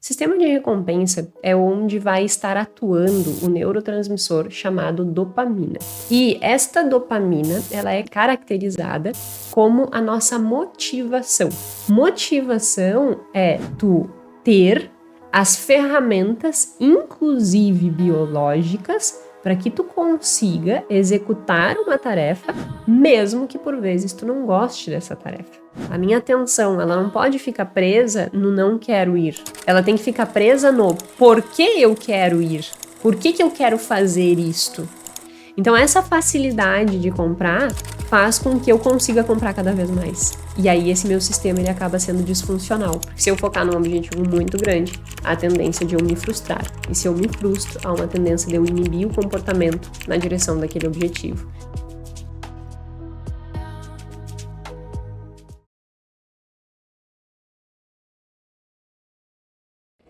Sistema de recompensa é onde vai estar atuando o neurotransmissor chamado dopamina. E esta dopamina, ela é caracterizada como a nossa motivação. Motivação é tu ter as ferramentas, inclusive biológicas, para que tu consiga executar uma tarefa, mesmo que por vezes tu não goste dessa tarefa. A minha atenção, ela não pode ficar presa no não quero ir. Ela tem que ficar presa no por que eu quero ir. Por que eu quero fazer isto? Então, essa facilidade de comprar faz com que eu consiga comprar cada vez mais. E aí, esse meu sistema, ele acaba sendo disfuncional. Porque se eu focar num objetivo muito grande, há a tendência de eu me frustrar. E se eu me frustro, há uma tendência de eu inibir o comportamento na direção daquele objetivo.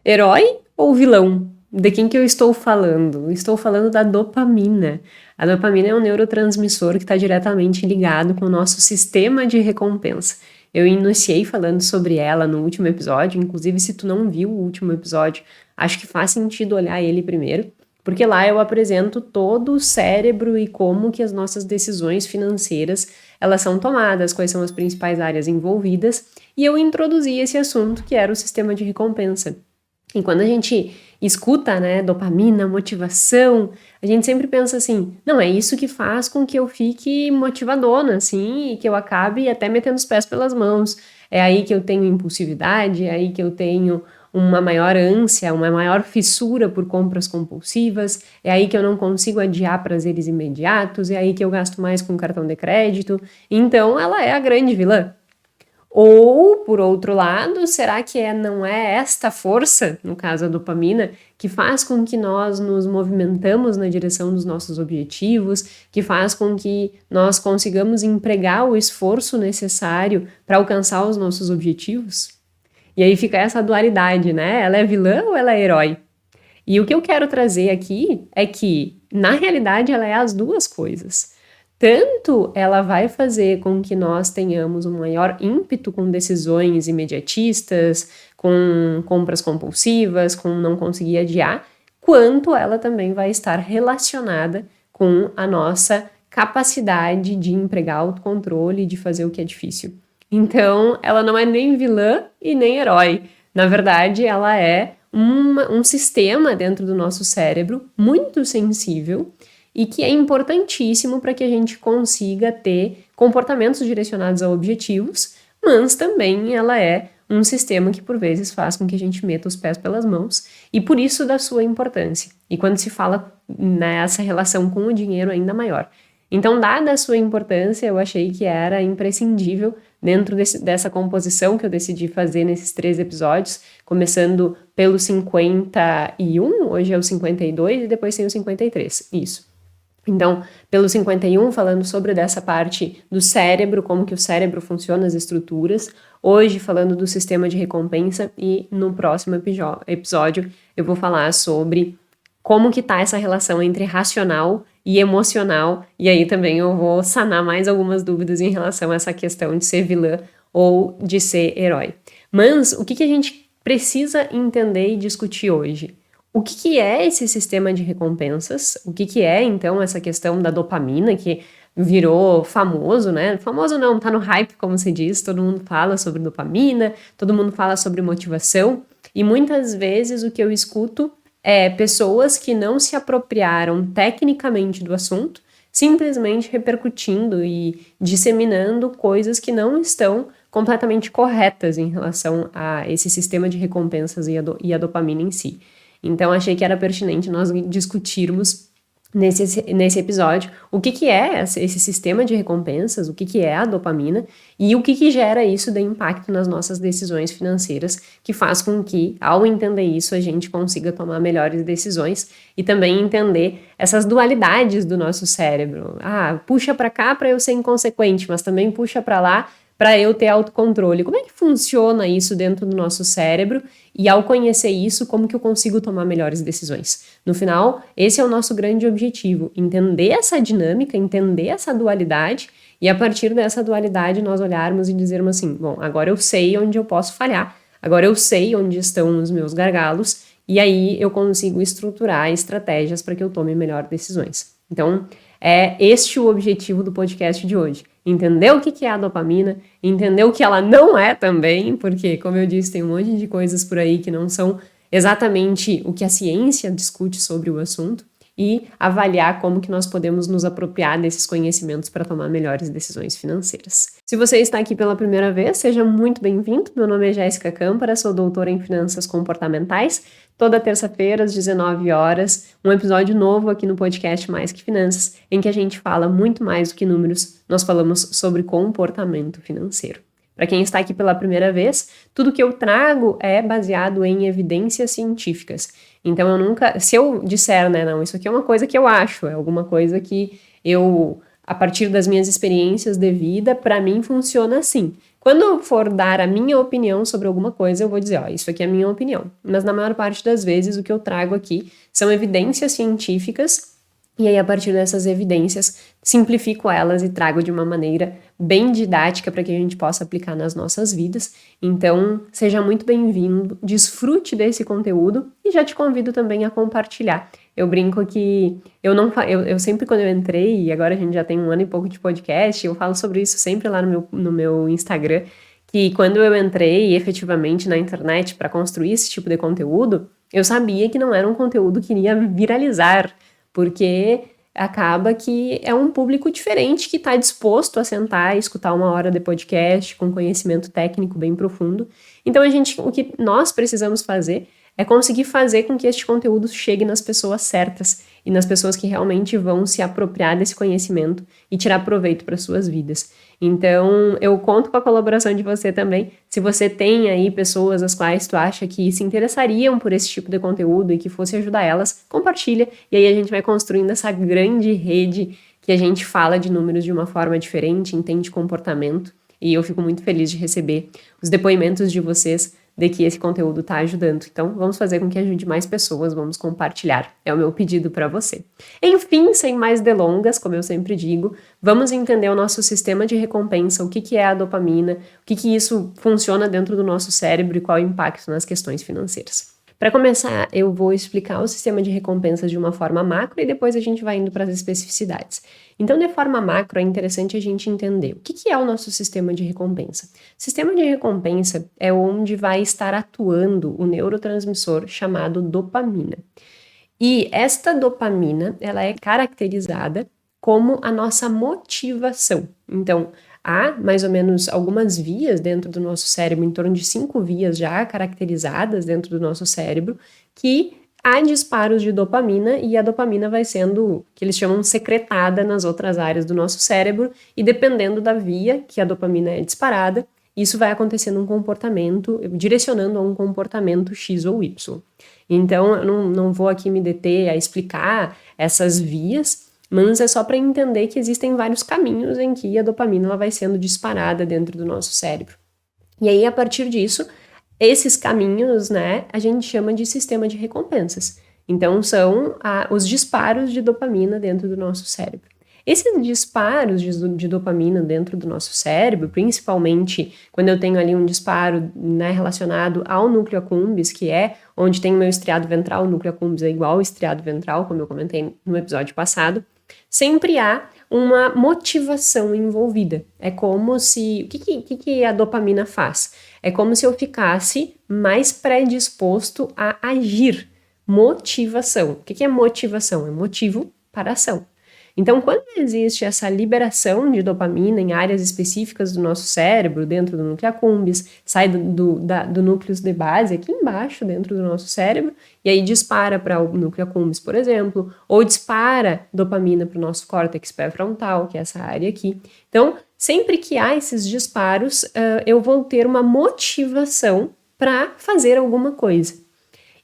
Herói ou vilão? De quem que eu estou falando? Estou falando da dopamina. A dopamina é um neurotransmissor que está diretamente ligado com o nosso sistema de recompensa. Eu iniciei falando sobre ela no último episódio, inclusive se tu não viu o último episódio, acho que faz sentido olhar ele primeiro, porque lá eu apresento todo o cérebro e como que as nossas decisões financeiras elas são tomadas, quais são as principais áreas envolvidas, e eu introduzi esse assunto que era o sistema de recompensa. E quando a gente escuta, né, dopamina, motivação, a gente sempre pensa assim, não, é isso que faz com que eu fique motivadona, assim, e que eu acabe até metendo os pés pelas mãos. É aí que eu tenho impulsividade, é aí que eu tenho uma maior ânsia, uma maior fissura por compras compulsivas, é aí que eu não consigo adiar prazeres imediatos, é aí que eu gasto mais com cartão de crédito. Então, ela é a grande vilã. Ou, por outro lado, será que não é esta força, no caso a dopamina, que faz com que nós nos movimentamos na direção dos nossos objetivos, que faz com que nós consigamos empregar o esforço necessário para alcançar os nossos objetivos? E aí fica essa dualidade, né? Ela é vilã ou ela é herói? E o que eu quero trazer aqui é que, na realidade, ela é as duas coisas. Tanto ela vai fazer com que nós tenhamos um maior ímpeto com decisões imediatistas, com compras compulsivas, com não conseguir adiar, quanto ela também vai estar relacionada com a nossa capacidade de empregar autocontrole e de fazer o que é difícil. Então, ela não é nem vilã e nem herói. Na verdade, ela é um sistema dentro do nosso cérebro muito sensível e que é importantíssimo para que a gente consiga ter comportamentos direcionados a objetivos, mas também ela é um sistema que por vezes faz com que a gente meta os pés pelas mãos e por isso da sua importância. E quando se fala nessa relação com o dinheiro ainda maior. Então, dada a sua importância, eu achei que era imprescindível dentro dessa composição que eu decidi fazer nesses 3 episódios, começando pelo 51, hoje é o 52 e depois tem o 53, isso. Então, pelo 51, falando sobre dessa parte do cérebro, como que o cérebro funciona, as estruturas. Hoje, falando do sistema de recompensa. E no próximo episódio, eu vou falar sobre como que tá essa relação entre racional e emocional. E aí também eu vou sanar mais algumas dúvidas em relação a essa questão de ser vilã ou de ser herói. Mas o que a gente precisa entender e discutir hoje? O que é esse sistema de recompensas? O que é, então, essa questão da dopamina que virou famoso, né? Famoso não, tá no hype, como se diz, todo mundo fala sobre dopamina, todo mundo fala sobre motivação, e muitas vezes o que eu escuto é pessoas que não se apropriaram tecnicamente do assunto, simplesmente repercutindo e disseminando coisas que não estão completamente corretas em relação a esse sistema de recompensas e a dopamina em si. Então, achei que era pertinente nós discutirmos nesse episódio o que é esse sistema de recompensas, o que é a dopamina e o que gera isso de impacto nas nossas decisões financeiras, que faz com que, ao entender isso, a gente consiga tomar melhores decisões e também entender essas dualidades do nosso cérebro. Ah, puxa para cá para eu ser inconsequente, mas também puxa para lá para eu ter autocontrole. Como é que funciona isso dentro do nosso cérebro? E ao conhecer isso, como que eu consigo tomar melhores decisões? No final, esse é o nosso grande objetivo, entender essa dinâmica, entender essa dualidade, e a partir dessa dualidade nós olharmos e dizermos assim, bom, agora eu sei onde eu posso falhar, Agora eu sei onde estão os meus gargalos e aí eu consigo estruturar estratégias para que eu tome melhores decisões. Então, é este o objetivo do podcast de hoje. Entender o que é a dopamina, entender o que ela não é também, porque, como eu disse, tem um monte de coisas por aí que não são exatamente o que a ciência discute sobre o assunto, e avaliar como que nós podemos nos apropriar desses conhecimentos para tomar melhores decisões financeiras. Se você está aqui pela primeira vez, seja muito bem-vindo. Meu nome é Jéssica Câmpara, sou doutora em Finanças Comportamentais. Toda terça-feira, às 19 horas, um episódio novo aqui no podcast Mais Que Finanças, em que a gente fala muito mais do que números, nós falamos sobre comportamento financeiro. Para quem está aqui pela primeira vez, tudo que eu trago é baseado em evidências científicas. Então eu nunca, se eu disser, né, não, isso aqui é uma coisa que eu acho, é alguma coisa que eu, a partir das minhas experiências de vida, para mim funciona assim. Quando eu for dar a minha opinião sobre alguma coisa, eu vou dizer, ó, isso aqui é a minha opinião. Mas na maior parte das vezes o que eu trago aqui são evidências científicas. E aí, a partir dessas evidências, simplifico elas e trago de uma maneira bem didática para que a gente possa aplicar nas nossas vidas. Então, seja muito bem-vindo, desfrute desse conteúdo e já te convido também a compartilhar. Eu brinco que eu sempre quando eu entrei, e agora a gente já tem 1 ano e pouco de podcast, eu falo sobre isso sempre lá no meu Instagram, que quando eu entrei efetivamente na internet para construir esse tipo de conteúdo, eu sabia que não era um conteúdo que iria viralizar, porque acaba que é um público diferente que está disposto a sentar e escutar 1 hora de podcast com conhecimento técnico bem profundo. Então, o que nós precisamos fazer é conseguir fazer com que este conteúdo chegue nas pessoas certas e nas pessoas que realmente vão se apropriar desse conhecimento e tirar proveito para suas vidas. Então, eu conto com a colaboração de você também. Se você tem aí pessoas as quais tu acha que se interessariam por esse tipo de conteúdo e que fosse ajudar elas, compartilha. E aí a gente vai construindo essa grande rede que a gente fala de números de uma forma diferente, entende comportamento. E eu fico muito feliz de receber os depoimentos de vocês de que esse conteúdo está ajudando. Então, vamos fazer com que ajude mais pessoas, vamos compartilhar. É o meu pedido para você. Enfim, sem mais delongas, como eu sempre digo, vamos entender o nosso sistema de recompensa, o que é a dopamina, o que isso funciona dentro do nosso cérebro e qual é o impacto nas questões financeiras. Para começar, eu vou explicar o sistema de recompensas de uma forma macro e depois a gente vai indo para as especificidades. Então, de forma macro, é interessante a gente entender o que é o nosso sistema de recompensa. O sistema de recompensa é onde vai estar atuando o neurotransmissor chamado dopamina. E esta dopamina, ela é caracterizada como a nossa motivação. Então, há mais ou menos algumas vias dentro do nosso cérebro, em torno de 5 vias já caracterizadas dentro do nosso cérebro, que há disparos de dopamina e a dopamina vai sendo, que eles chamam, secretada nas outras áreas do nosso cérebro e dependendo da via que a dopamina é disparada, isso vai acontecendo um comportamento, direcionando a um comportamento X ou Y. Então, eu não vou aqui me deter a explicar essas vias, mas é só para entender que existem vários caminhos em que a dopamina ela vai sendo disparada dentro do nosso cérebro. E aí, a partir disso, esses caminhos, né, a gente chama de sistema de recompensas. Então, são os disparos de dopamina dentro do nosso cérebro. Esses disparos de dopamina dentro do nosso cérebro, principalmente quando eu tenho ali um disparo, né, relacionado ao núcleo accumbens, que é onde tem o meu estriado ventral, o núcleo accumbens é igual ao estriado ventral, como eu comentei no episódio passado, sempre há uma motivação envolvida. É como se... O que a dopamina faz? É como se eu ficasse mais predisposto a agir. Motivação. O que é motivação? É motivo para ação. Então, quando existe essa liberação de dopamina em áreas específicas do nosso cérebro, dentro do núcleo accumbens, sai do núcleo de base aqui embaixo, dentro do nosso cérebro, e aí dispara para o núcleo accumbens, por exemplo, ou dispara dopamina para o nosso córtex pré-frontal, que é essa área aqui. Então, sempre que há esses disparos, eu vou ter uma motivação para fazer alguma coisa.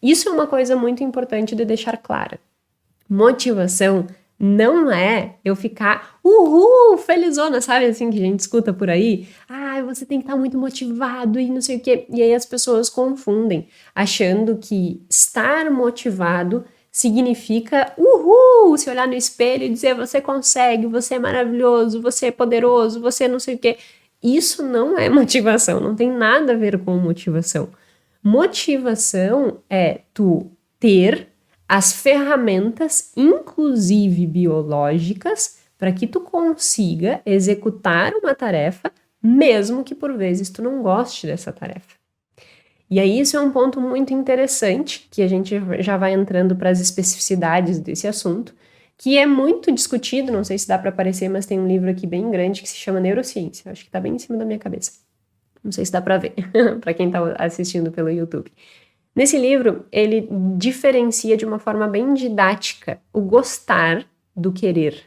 Isso é uma coisa muito importante de deixar clara. Motivação não é eu ficar felizona, sabe assim que a gente escuta por aí? Você tem que estar muito motivado e não sei o quê. E aí as pessoas confundem, achando que estar motivado significa se olhar no espelho e dizer você consegue, você é maravilhoso, você é poderoso, você não sei o quê. Isso não é motivação, não tem nada a ver com motivação. Motivação é tu ter as ferramentas, inclusive biológicas, para que tu consiga executar uma tarefa, mesmo que por vezes tu não goste dessa tarefa. E aí isso é um ponto muito interessante, que a gente já vai entrando para as especificidades desse assunto, que é muito discutido, não sei se dá para aparecer, mas tem um livro aqui bem grande que se chama Neurociência, acho que está bem em cima da minha cabeça. Não sei se dá para ver, para quem está assistindo pelo YouTube. Nesse livro, ele diferencia de uma forma bem didática o gostar do querer,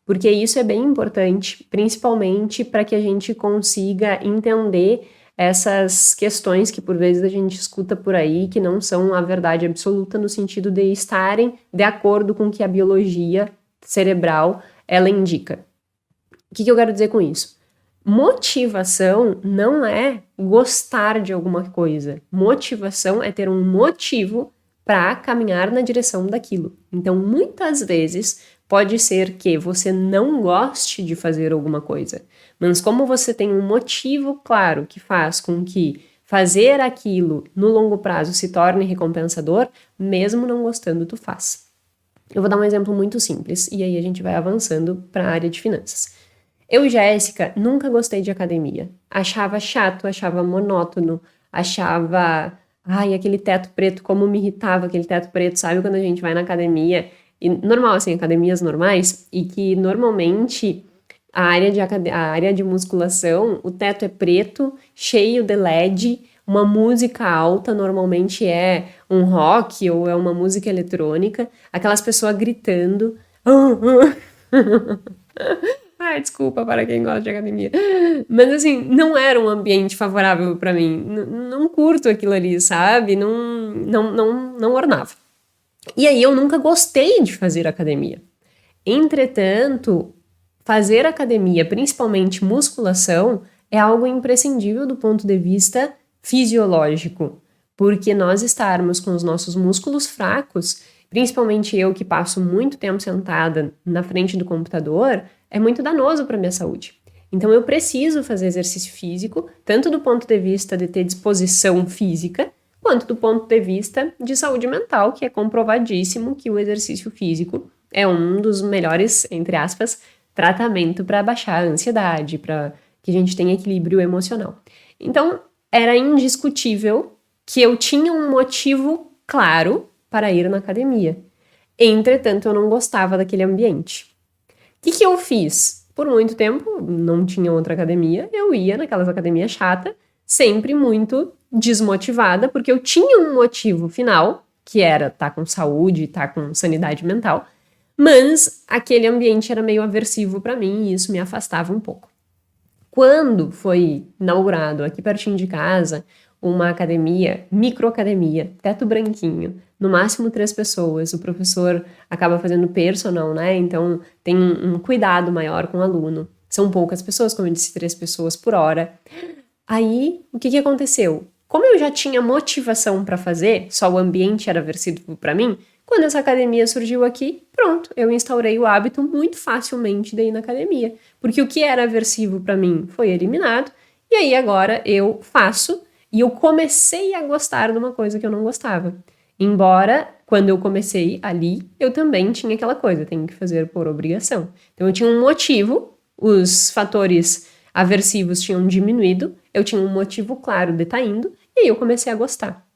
porque isso é bem importante, principalmente para que a gente consiga entender essas questões que por vezes a gente escuta por aí, que não são a verdade absoluta no sentido de estarem de acordo com o que a biologia cerebral ela indica. O que eu quero dizer com isso? Motivação não é gostar de alguma coisa. Motivação é ter um motivo para caminhar na direção daquilo. Então, muitas vezes, pode ser que você não goste de fazer alguma coisa, mas como você tem um motivo claro que faz com que fazer aquilo no longo prazo se torne recompensador, mesmo não gostando, tu faz. Eu vou dar um exemplo muito simples e aí a gente vai avançando para a área de finanças. Eu, Jéssica, nunca gostei de academia. Achava chato, achava monótono, achava... Ai, aquele teto preto, como me irritava aquele teto preto, sabe? Quando a gente vai na academia, e normal, assim, academias normais, e que normalmente a área de musculação, o teto é preto, cheio de LED, uma música alta, normalmente é um rock ou é uma música eletrônica, aquelas pessoas gritando. Ai, desculpa para quem gosta de academia. Mas, assim, não era um ambiente favorável para mim. Não curto aquilo ali, sabe? Não ornava. E aí, eu nunca gostei de fazer academia. Entretanto, fazer academia, principalmente musculação, é algo imprescindível do ponto de vista fisiológico. Porque nós estarmos com os nossos músculos fracos, principalmente eu que passo muito tempo sentada na frente do computador, é muito danoso para a minha saúde. Então eu preciso fazer exercício físico, tanto do ponto de vista de ter disposição física, quanto do ponto de vista de saúde mental, que é comprovadíssimo que o exercício físico é um dos melhores, entre aspas, tratamento para baixar a ansiedade, para que a gente tenha equilíbrio emocional. Então era indiscutível que eu tinha um motivo claro para ir na academia. Entretanto, eu não gostava daquele ambiente. O que eu fiz? Por muito tempo, não tinha outra academia, eu ia naquelas academias chatas, sempre muito desmotivada, porque eu tinha um motivo final, que era estar com saúde, estar com sanidade mental, mas aquele ambiente era meio aversivo para mim e isso me afastava um pouco. Quando foi inaugurado aqui pertinho de casa uma academia, microacademia, teto branquinho, no máximo 3 pessoas, o professor acaba fazendo personal, né? Então tem um cuidado maior com o aluno. São poucas pessoas, como eu disse, 3 pessoas por hora. Aí, o que aconteceu? Como eu já tinha motivação para fazer, só o ambiente era aversivo para mim, quando essa academia surgiu aqui, pronto, eu instaurei o hábito muito facilmente de ir na academia. Porque o que era aversivo para mim foi eliminado, e aí agora eu faço, e eu comecei a gostar de uma coisa que eu não gostava. Embora, quando eu comecei ali, eu também tinha aquela coisa, tenho que fazer por obrigação. Então eu tinha um motivo, os fatores aversivos tinham diminuído, eu tinha um motivo claro de estar indo, e aí eu comecei a gostar.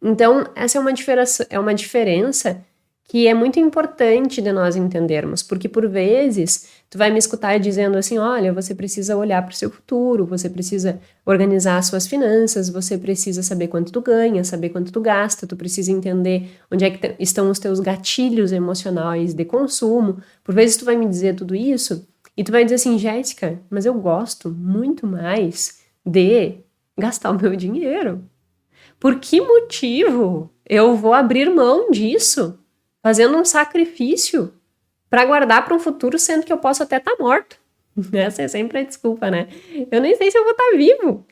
Então, essa é uma diferença que é muito importante de nós entendermos, porque por vezes tu vai me escutar dizendo assim, olha, você precisa olhar para o seu futuro, você precisa organizar as suas finanças, você precisa saber quanto tu ganha, saber quanto tu gasta, tu precisa entender onde é que estão os teus gatilhos emocionais de consumo. Por vezes tu vai me dizer tudo isso e tu vai dizer assim, Jéssica, mas eu gosto muito mais de gastar o meu dinheiro. Por que motivo eu vou abrir mão disso? Fazendo um sacrifício para guardar para um futuro, sendo que eu posso até estar morto. Essa é sempre a desculpa, né? Eu nem sei se eu vou estar vivo.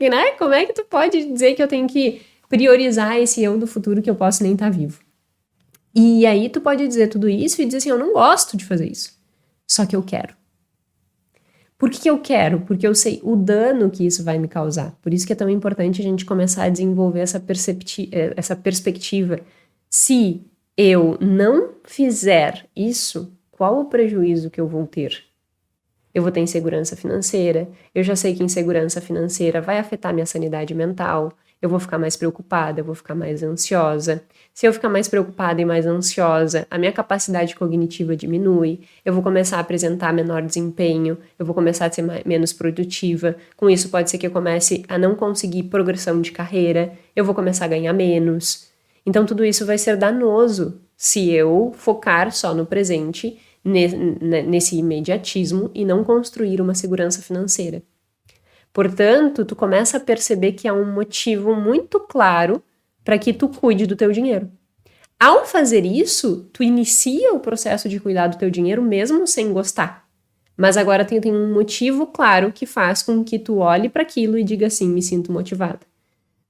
Né? Como é que tu pode dizer que eu tenho que priorizar esse eu do futuro que eu posso nem estar vivo? E aí tu pode dizer tudo isso e dizer assim, eu não gosto de fazer isso. Só que eu quero. Por que eu quero? Porque eu sei o dano que isso vai me causar. Por isso que é tão importante a gente começar a desenvolver essa perspectiva. Se eu não fizer isso, qual o prejuízo que eu vou ter? Eu vou ter insegurança financeira, eu já sei que insegurança financeira vai afetar minha sanidade mental, eu vou ficar mais preocupada, eu vou ficar mais ansiosa. Se eu ficar mais preocupada e mais ansiosa, a minha capacidade cognitiva diminui, eu vou começar a apresentar menor desempenho, eu vou começar a ser menos produtiva. Com isso, pode ser que eu comece a não conseguir progressão de carreira, eu vou começar a ganhar menos. Então, tudo isso vai ser danoso se eu focar só no presente, nesse imediatismo e não construir uma segurança financeira. Portanto, tu começa a perceber que há um motivo muito claro para que tu cuide do teu dinheiro. Ao fazer isso, tu inicia o processo de cuidar do teu dinheiro mesmo sem gostar. Mas agora tem um motivo claro que faz com que tu olhe para aquilo e diga assim, me sinto motivada.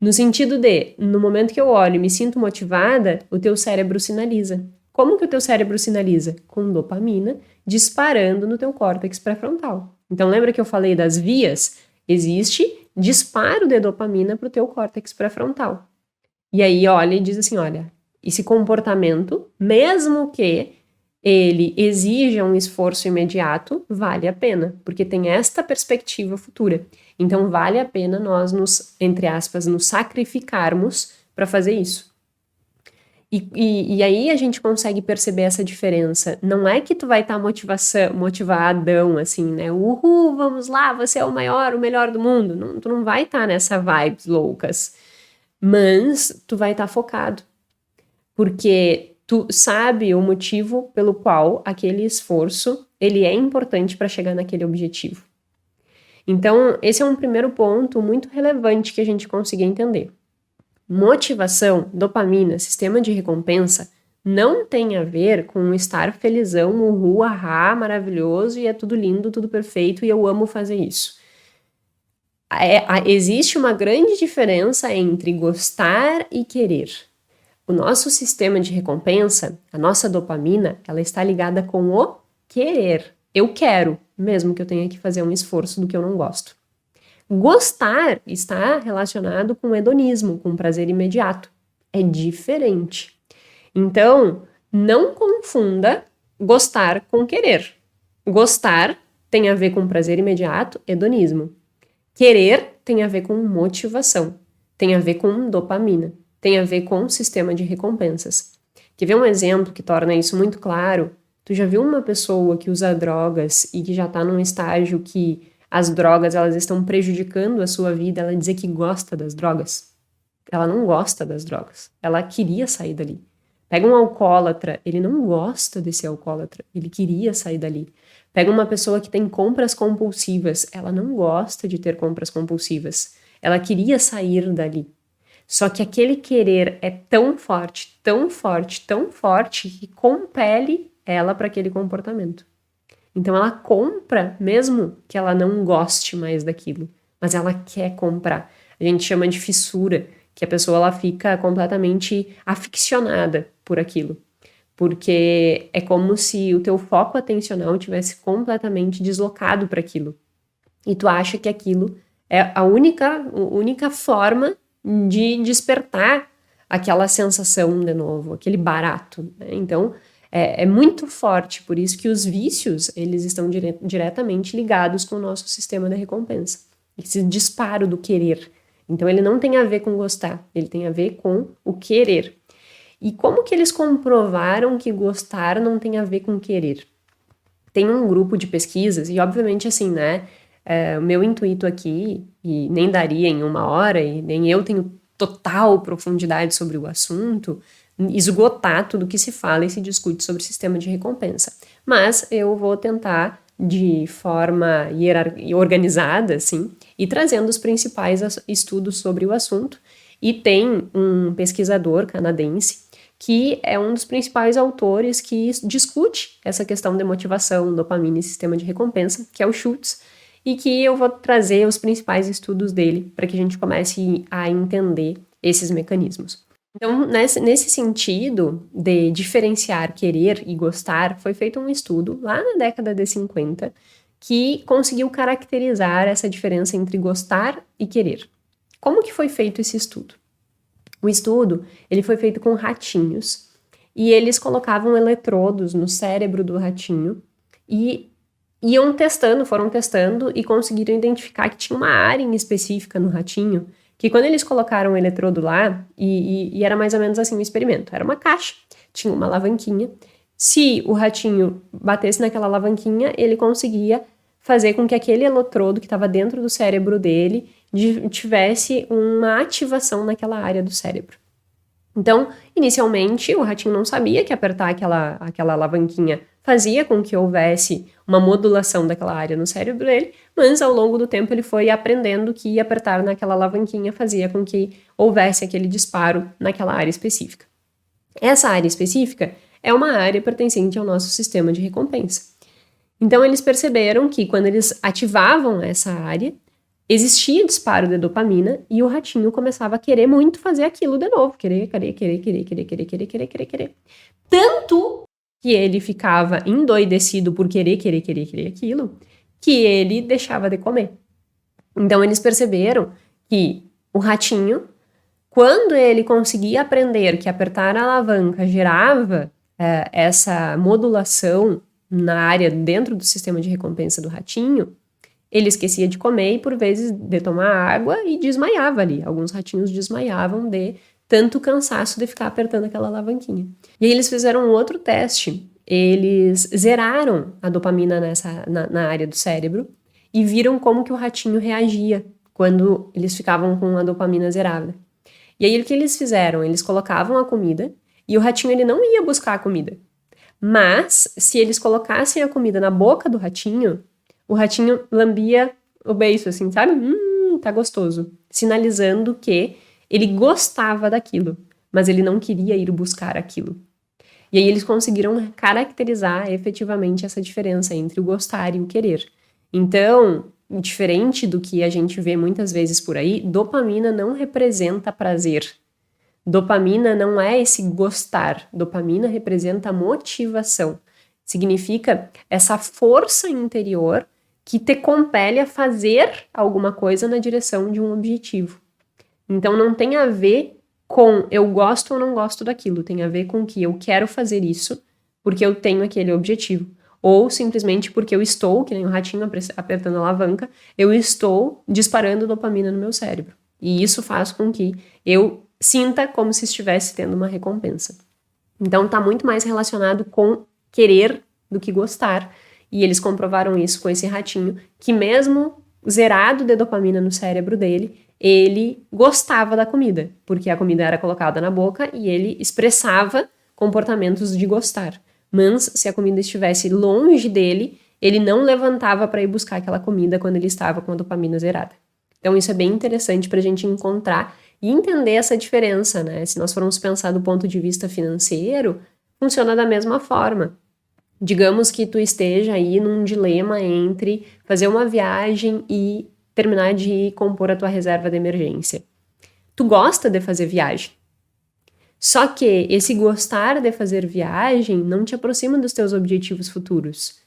No sentido de, no momento que eu olho e me sinto motivada, o teu cérebro sinaliza. Como que o teu cérebro sinaliza? Com dopamina disparando no teu córtex pré-frontal. Então lembra que eu falei das vias? Existe disparo de dopamina para o teu córtex pré-frontal. E aí olha e diz assim, olha, esse comportamento, mesmo que ele exija um esforço imediato, vale a pena, porque tem esta perspectiva futura. Então vale a pena nós nos, entre aspas, nos sacrificarmos para fazer isso. E aí a gente consegue perceber essa diferença. Não é que tu vai estar motivadão, assim, né? Uhul, vamos lá, você é o maior, o melhor do mundo. Não, tu não vai estar nessa vibes loucas. Mas tu vai estar focado. Porque tu sabe o motivo pelo qual aquele esforço, ele é importante para chegar naquele objetivo. Então, esse é um primeiro ponto muito relevante que a gente consiga entender. Motivação, dopamina, sistema de recompensa não tem a ver com estar felizão, uhul, ahá, maravilhoso e é tudo lindo, tudo perfeito e eu amo fazer isso. Existe uma grande diferença entre gostar e querer. O nosso sistema de recompensa, a nossa dopamina, ela está ligada com o querer. Eu quero, mesmo que eu tenha que fazer um esforço do que eu não gosto. Gostar está relacionado com hedonismo, com prazer imediato. É diferente. Então, não confunda gostar com querer. Gostar tem a ver com prazer imediato, hedonismo. Querer tem a ver com motivação, tem a ver com dopamina, tem a ver com sistema de recompensas. Quer ver um exemplo que torna isso muito claro? Tu já viu uma pessoa que usa drogas e que já está num estágio que as drogas, elas estão prejudicando a sua vida, ela dizer que gosta das drogas? Ela não gosta das drogas. Ela queria sair dali. Pega um alcoólatra, ele não gosta de ser alcoólatra, ele queria sair dali. Pega uma pessoa que tem compras compulsivas, ela não gosta de ter compras compulsivas. Ela queria sair dali. Só que aquele querer é tão forte, tão forte, tão forte, que compele ela para aquele comportamento. Então ela compra, mesmo que ela não goste mais daquilo, mas ela quer comprar. A gente chama de fissura, que a pessoa ela fica completamente aficionada por aquilo. Porque é como se o teu foco atencional tivesse completamente deslocado para aquilo. E tu acha que aquilo é a única forma de despertar aquela sensação de novo, aquele barato, né? Então, é muito forte, por isso que os vícios, eles estão diretamente ligados com o nosso sistema de recompensa. Esse disparo do querer. Então, ele não tem a ver com gostar, ele tem a ver com o querer. E como que eles comprovaram que gostar não tem a ver com querer? Tem um grupo de pesquisas, e obviamente assim, né, o meu intuito aqui, e nem daria em 1 hora, e nem eu tenho total profundidade sobre o assunto, esgotar tudo que se fala e se discute sobre sistema de recompensa. Mas eu vou tentar, de forma organizada, assim, e trazendo os principais estudos sobre o assunto. E tem um pesquisador canadense que é um dos principais autores que discute essa questão de motivação, dopamina e sistema de recompensa, que é o Schultz, e que eu vou trazer os principais estudos dele para que a gente comece a entender esses mecanismos. Então, nesse sentido de diferenciar querer e gostar, foi feito um estudo lá na década de 50 que conseguiu caracterizar essa diferença entre gostar e querer. Como que foi feito esse estudo? O estudo, ele foi feito com ratinhos e eles colocavam eletrodos no cérebro do ratinho e foram testando e conseguiram identificar que tinha uma área em específica no ratinho que quando eles colocaram o eletrodo lá, e era mais ou menos assim um experimento, era uma caixa, tinha uma alavanquinha, se o ratinho batesse naquela alavanquinha, ele conseguia fazer com que aquele eletrodo que estava dentro do cérebro dele tivesse uma ativação naquela área do cérebro. Então, inicialmente, o ratinho não sabia que apertar aquela alavanquinha fazia com que houvesse uma modulação daquela área no cérebro dele, mas ao longo do tempo ele foi aprendendo que apertar naquela alavanquinha fazia com que houvesse aquele disparo naquela área específica. Essa área específica é uma área pertencente ao nosso sistema de recompensa. Então, eles perceberam que quando eles ativavam essa área, existia disparo de dopamina e o ratinho começava a querer muito fazer aquilo de novo. Querer. Tanto que ele ficava endoidecido por querer aquilo, que ele deixava de comer. Então, eles perceberam que o ratinho, quando ele conseguia aprender que apertar a alavanca gerava essa modulação na área dentro do sistema de recompensa do ratinho, ele esquecia de comer e, por vezes, de tomar água e desmaiava ali. Alguns ratinhos desmaiavam de tanto cansaço de ficar apertando aquela alavanquinha. E aí eles fizeram um outro teste. Eles zeraram a dopamina na área do cérebro e viram como que o ratinho reagia quando eles ficavam com a dopamina zerada. E aí o que eles fizeram? Eles colocavam a comida e o ratinho ele não ia buscar a comida. Mas, se eles colocassem a comida na boca do ratinho, o ratinho lambia o beiço, assim, sabe? Tá gostoso. Sinalizando que ele gostava daquilo, mas ele não queria ir buscar aquilo. E aí eles conseguiram caracterizar efetivamente essa diferença entre o gostar e o querer. Então, diferente do que a gente vê muitas vezes por aí, dopamina não representa prazer. Dopamina não é esse gostar. Dopamina representa motivação. Significa essa força interior que te compele a fazer alguma coisa na direção de um objetivo. Então não tem a ver com eu gosto ou não gosto daquilo, tem a ver com que eu quero fazer isso porque eu tenho aquele objetivo. Ou simplesmente porque eu estou, que nem o ratinho apertando a alavanca, eu estou disparando dopamina no meu cérebro. E isso faz com que eu sinta como se estivesse tendo uma recompensa. Então tá muito mais relacionado com querer do que gostar. E eles comprovaram isso com esse ratinho, que mesmo zerado de dopamina no cérebro dele, ele gostava da comida, porque a comida era colocada na boca e ele expressava comportamentos de gostar. Mas se a comida estivesse longe dele, ele não levantava para ir buscar aquela comida quando ele estava com a dopamina zerada. Então isso é bem interessante para a gente encontrar e entender essa diferença, né? Se nós formos pensar do ponto de vista financeiro, funciona da mesma forma. Digamos que tu esteja aí num dilema entre fazer uma viagem e terminar de compor a tua reserva de emergência. Tu gosta de fazer viagem. Só que esse gostar de fazer viagem não te aproxima dos teus objetivos futuros.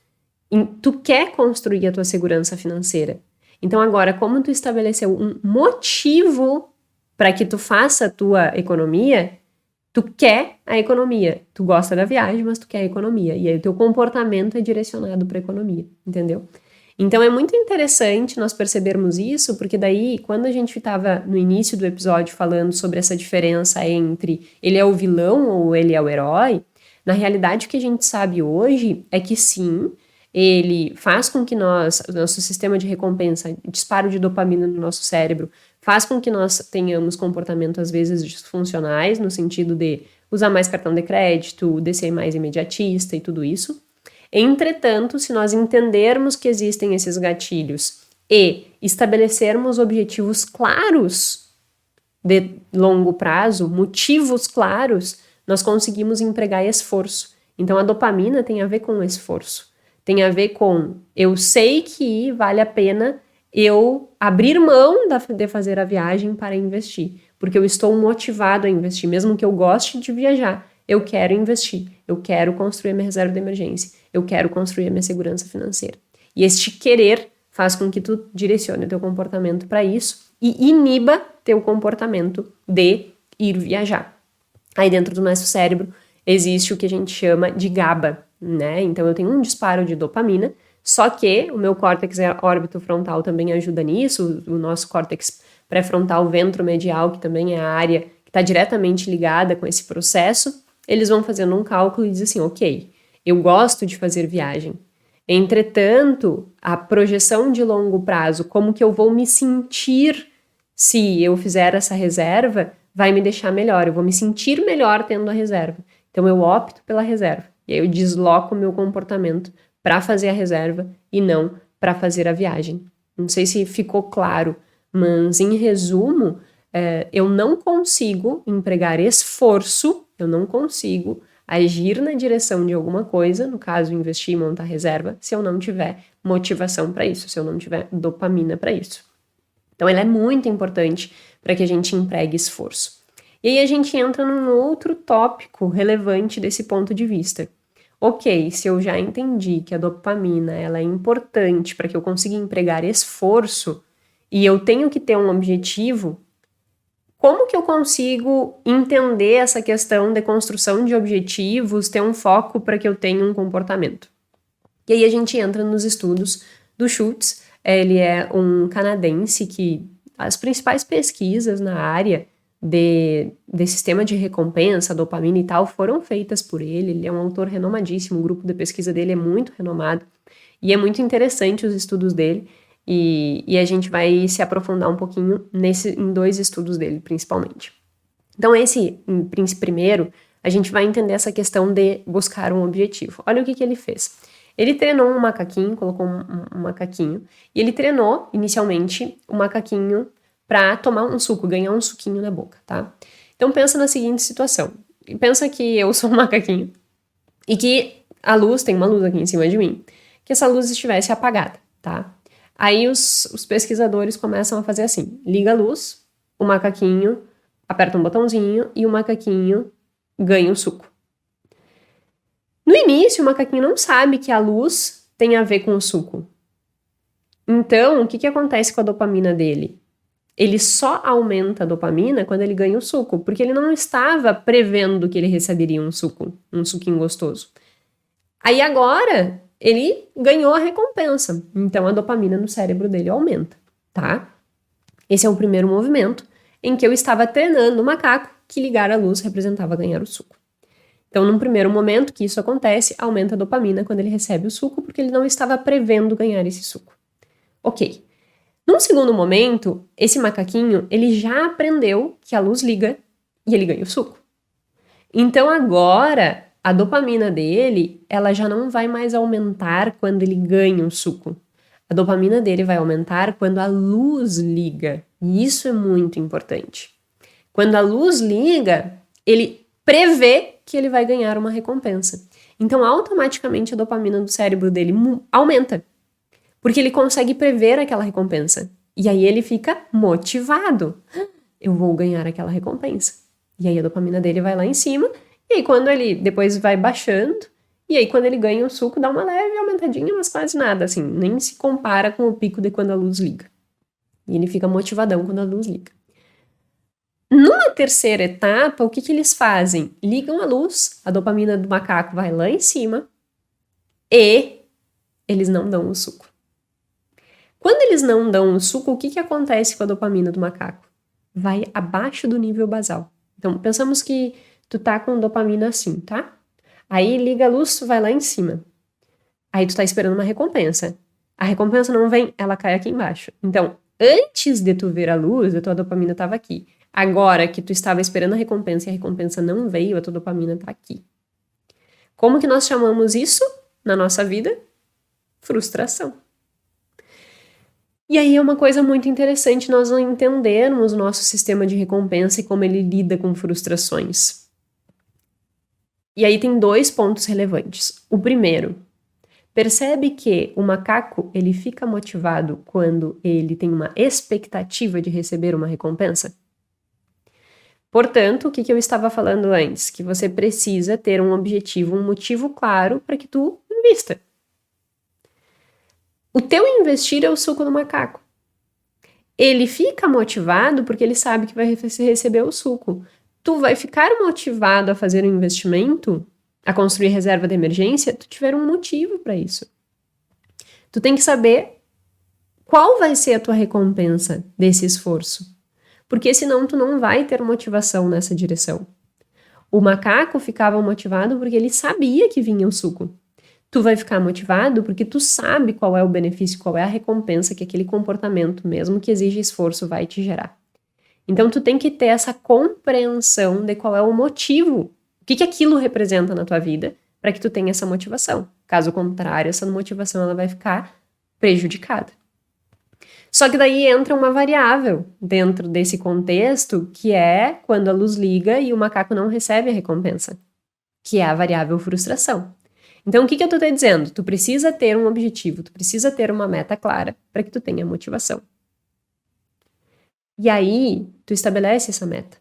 Tu quer construir a tua segurança financeira. Então agora, como tu estabeleceu um motivo para que tu faça a tua economia, tu quer a economia. Tu gosta da viagem, mas tu quer a economia. E aí o teu comportamento é direcionado para a economia, entendeu? Então é muito interessante nós percebermos isso, porque daí, quando a gente estava no início do episódio falando sobre essa diferença entre ele é o vilão ou ele é o herói, na realidade o que a gente sabe hoje é que sim, ele faz com que nosso sistema de recompensa, disparo de dopamina no nosso cérebro, faz com que nós tenhamos comportamentos às vezes disfuncionais, no sentido de usar mais cartão de crédito, de ser mais imediatista e tudo isso. Entretanto, se nós entendermos que existem esses gatilhos e estabelecermos objetivos claros de longo prazo, motivos claros, nós conseguimos empregar esforço. Então, a dopamina tem a ver com esforço. Tem a ver com eu sei que vale a pena eu abrir mão de fazer a viagem para investir, porque eu estou motivado a investir, mesmo que eu goste de viajar. Eu quero investir, eu quero construir a minha reserva de emergência, eu quero construir a minha segurança financeira. E este querer faz com que tu direcione o teu comportamento para isso e iniba teu comportamento de ir viajar. Aí dentro do nosso cérebro existe o que a gente chama de GABA, né? Então eu tenho um disparo de dopamina, só que o meu córtex órbito-frontal também ajuda nisso, o nosso córtex pré-frontal ventromedial, que também é a área que está diretamente ligada com esse processo, eles vão fazendo um cálculo e dizem assim, ok, eu gosto de fazer viagem. Entretanto, a projeção de longo prazo, como que eu vou me sentir se eu fizer essa reserva, vai me deixar melhor, eu vou me sentir melhor tendo a reserva. Então eu opto pela reserva. E aí eu desloco o meu comportamento para fazer a reserva e não para fazer a viagem. Não sei se ficou claro, mas em resumo, eu não consigo empregar esforço, eu não consigo agir na direção de alguma coisa, no caso investir e montar reserva, se eu não tiver motivação para isso, se eu não tiver dopamina para isso. Então ela é muito importante para que a gente empregue esforço. E aí a gente entra num outro tópico relevante desse ponto de vista. Ok, se eu já entendi que a dopamina ela é importante para que eu consiga empregar esforço e eu tenho que ter um objetivo, como que eu consigo entender essa questão de construção de objetivos, ter um foco para que eu tenha um comportamento? E aí a gente entra nos estudos do Schultz. Ele é um canadense que as principais pesquisas na área de sistema de recompensa, dopamina e tal, foram feitas por ele. Ele é um autor renomadíssimo, o grupo de pesquisa dele é muito renomado e é muito interessante os estudos dele. E a gente vai se aprofundar um pouquinho em dois estudos dele, principalmente. Então, esse primeiro, a gente vai entender essa questão de buscar um objetivo. Olha o que ele fez. Ele treinou um macaquinho, colocou um macaquinho, e ele treinou, inicialmente, o macaquinho para tomar um suco, ganhar um suquinho na boca, tá? Então, pensa na seguinte situação. Pensa que eu sou um macaquinho e que a luz, tem uma luz aqui em cima de mim, que essa luz estivesse apagada, tá? Aí os pesquisadores começam a fazer assim, liga a luz, o macaquinho aperta um botãozinho e o macaquinho ganha o suco. No início, o macaquinho não sabe que a luz tem a ver com o suco. Então, o que acontece com a dopamina dele? Ele só aumenta a dopamina quando ele ganha o suco, porque ele não estava prevendo que ele receberia um suco, um suquinho gostoso. Aí agora, ele ganhou a recompensa, então a dopamina no cérebro dele aumenta, tá? Esse é o primeiro movimento em que eu estava treinando o macaco que ligar a luz representava ganhar o suco. Então, num primeiro momento que isso acontece, aumenta a dopamina quando ele recebe o suco, porque ele não estava prevendo ganhar esse suco. Ok. Num segundo momento, esse macaquinho, ele já aprendeu que a luz liga e ele ganha o suco. Então, agora, a dopamina dele, ela já não vai mais aumentar quando ele ganha o suco. A dopamina dele vai aumentar quando a luz liga. E isso é muito importante. Quando a luz liga, ele prevê que ele vai ganhar uma recompensa. Então, automaticamente, a dopamina do cérebro dele aumenta. Porque ele consegue prever aquela recompensa. E aí ele fica motivado. Eu vou ganhar aquela recompensa. E aí a dopamina dele vai lá em cima. E aí quando ele depois vai baixando. E aí quando ele ganha o suco, dá uma leve aumentadinha, mas quase nada. Assim, nem se compara com o pico de quando a luz liga. E ele fica motivadão quando a luz liga. Numa terceira etapa, o que eles fazem? Ligam a luz, a dopamina do macaco vai lá em cima. E eles não dão o suco. Quando eles não dão o suco, o que acontece com a dopamina do macaco? Vai abaixo do nível basal. Então, pensamos que tu tá com dopamina assim, tá? Aí liga a luz, vai lá em cima. Aí tu tá esperando uma recompensa. A recompensa não vem, ela cai aqui embaixo. Então, antes de tu ver a luz, a tua dopamina tava aqui. Agora que tu estava esperando a recompensa e a recompensa não veio, a tua dopamina tá aqui. Como que nós chamamos isso na nossa vida? Frustração. E aí é uma coisa muito interessante nós entendermos o nosso sistema de recompensa e como ele lida com frustrações. E aí tem dois pontos relevantes. O primeiro, percebe que o macaco ele fica motivado quando ele tem uma expectativa de receber uma recompensa? Portanto, o que eu estava falando antes? Que você precisa ter um objetivo, um motivo claro para que tu invista. O teu investir é o suco do macaco. Ele fica motivado porque ele sabe que vai receber o suco. Tu vai ficar motivado a fazer um investimento, a construir reserva de emergência, tu tiver um motivo para isso. Tu tem que saber qual vai ser a tua recompensa desse esforço. Porque senão tu não vai ter motivação nessa direção. O macaco ficava motivado porque ele sabia que vinha o suco. Tu vai ficar motivado porque tu sabe qual é o benefício, qual é a recompensa que aquele comportamento, mesmo que exija esforço, vai te gerar. Então tu tem que ter essa compreensão de qual é o motivo, o que aquilo representa na tua vida, para que tu tenha essa motivação. Caso contrário, essa motivação ela vai ficar prejudicada. Só que daí entra uma variável dentro desse contexto, que é quando a luz liga e o macaco não recebe a recompensa, que é a variável frustração. Então, o que eu tô te dizendo? Tu precisa ter um objetivo, tu precisa ter uma meta clara para que tu tenha motivação. E aí, tu estabelece essa meta.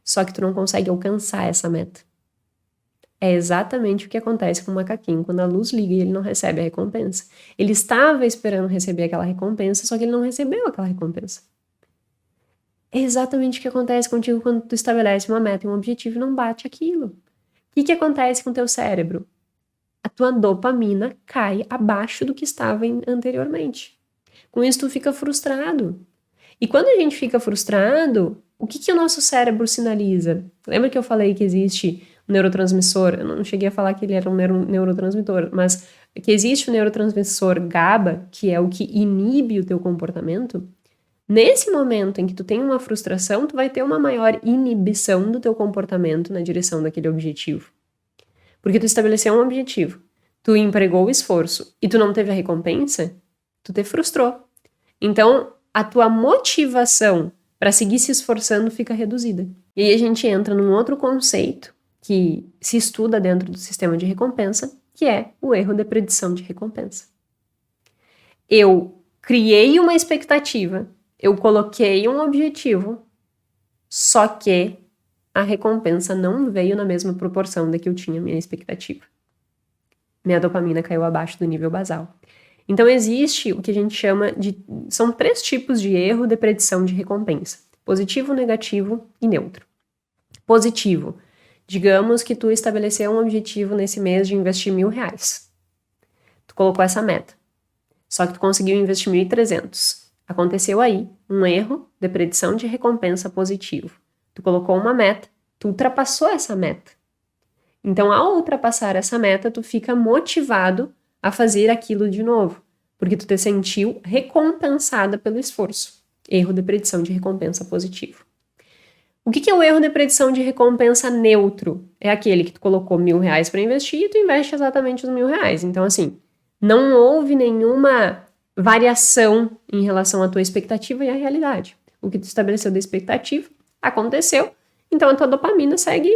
Só que tu não consegue alcançar essa meta. É exatamente o que acontece com o macaquinho quando a luz liga e ele não recebe a recompensa. Ele estava esperando receber aquela recompensa, só que ele não recebeu aquela recompensa. É exatamente o que acontece contigo quando tu estabelece uma meta e um objetivo e não bate aquilo. O que acontece com o teu cérebro? A tua dopamina cai abaixo do que estava anteriormente. Com isso, tu fica frustrado. E quando a gente fica frustrado, o que o nosso cérebro sinaliza? Lembra que eu falei que existe um neurotransmissor? Eu não cheguei a falar que ele era um neurotransmissor, mas que existe o neurotransmissor GABA, que é o que inibe o teu comportamento. Nesse momento em que tu tem uma frustração, tu vai ter uma maior inibição do teu comportamento na direção daquele objetivo. Porque tu estabeleceu um objetivo, tu empregou o esforço e tu não teve a recompensa, tu te frustrou. Então, a tua motivação para seguir se esforçando fica reduzida. E aí a gente entra num outro conceito que se estuda dentro do sistema de recompensa, que é o erro de predição de recompensa. Eu criei uma expectativa, eu coloquei um objetivo, só que a recompensa não veio na mesma proporção da que eu tinha minha expectativa. Minha dopamina caiu abaixo do nível basal. Então existe o que a gente chama de... São 3 tipos de erro de predição de recompensa. Positivo, negativo e neutro. Positivo. Digamos que tu estabeleceu um objetivo nesse mês de investir R$1.000. Tu colocou essa meta. Só que tu conseguiu investir 1.300. Aconteceu aí um erro de predição de recompensa positivo. Tu colocou uma meta, tu ultrapassou essa meta. Então, ao ultrapassar essa meta, tu fica motivado a fazer aquilo de novo, porque tu te sentiu recompensada pelo esforço. Erro de predição de recompensa positivo. O que é o erro de predição de recompensa neutro? É aquele que tu colocou R$1.000 para investir e tu investe exatamente os R$1.000. Então, assim, não houve nenhuma variação em relação à tua expectativa e à realidade. O que tu estabeleceu da expectativa aconteceu, então a tua dopamina segue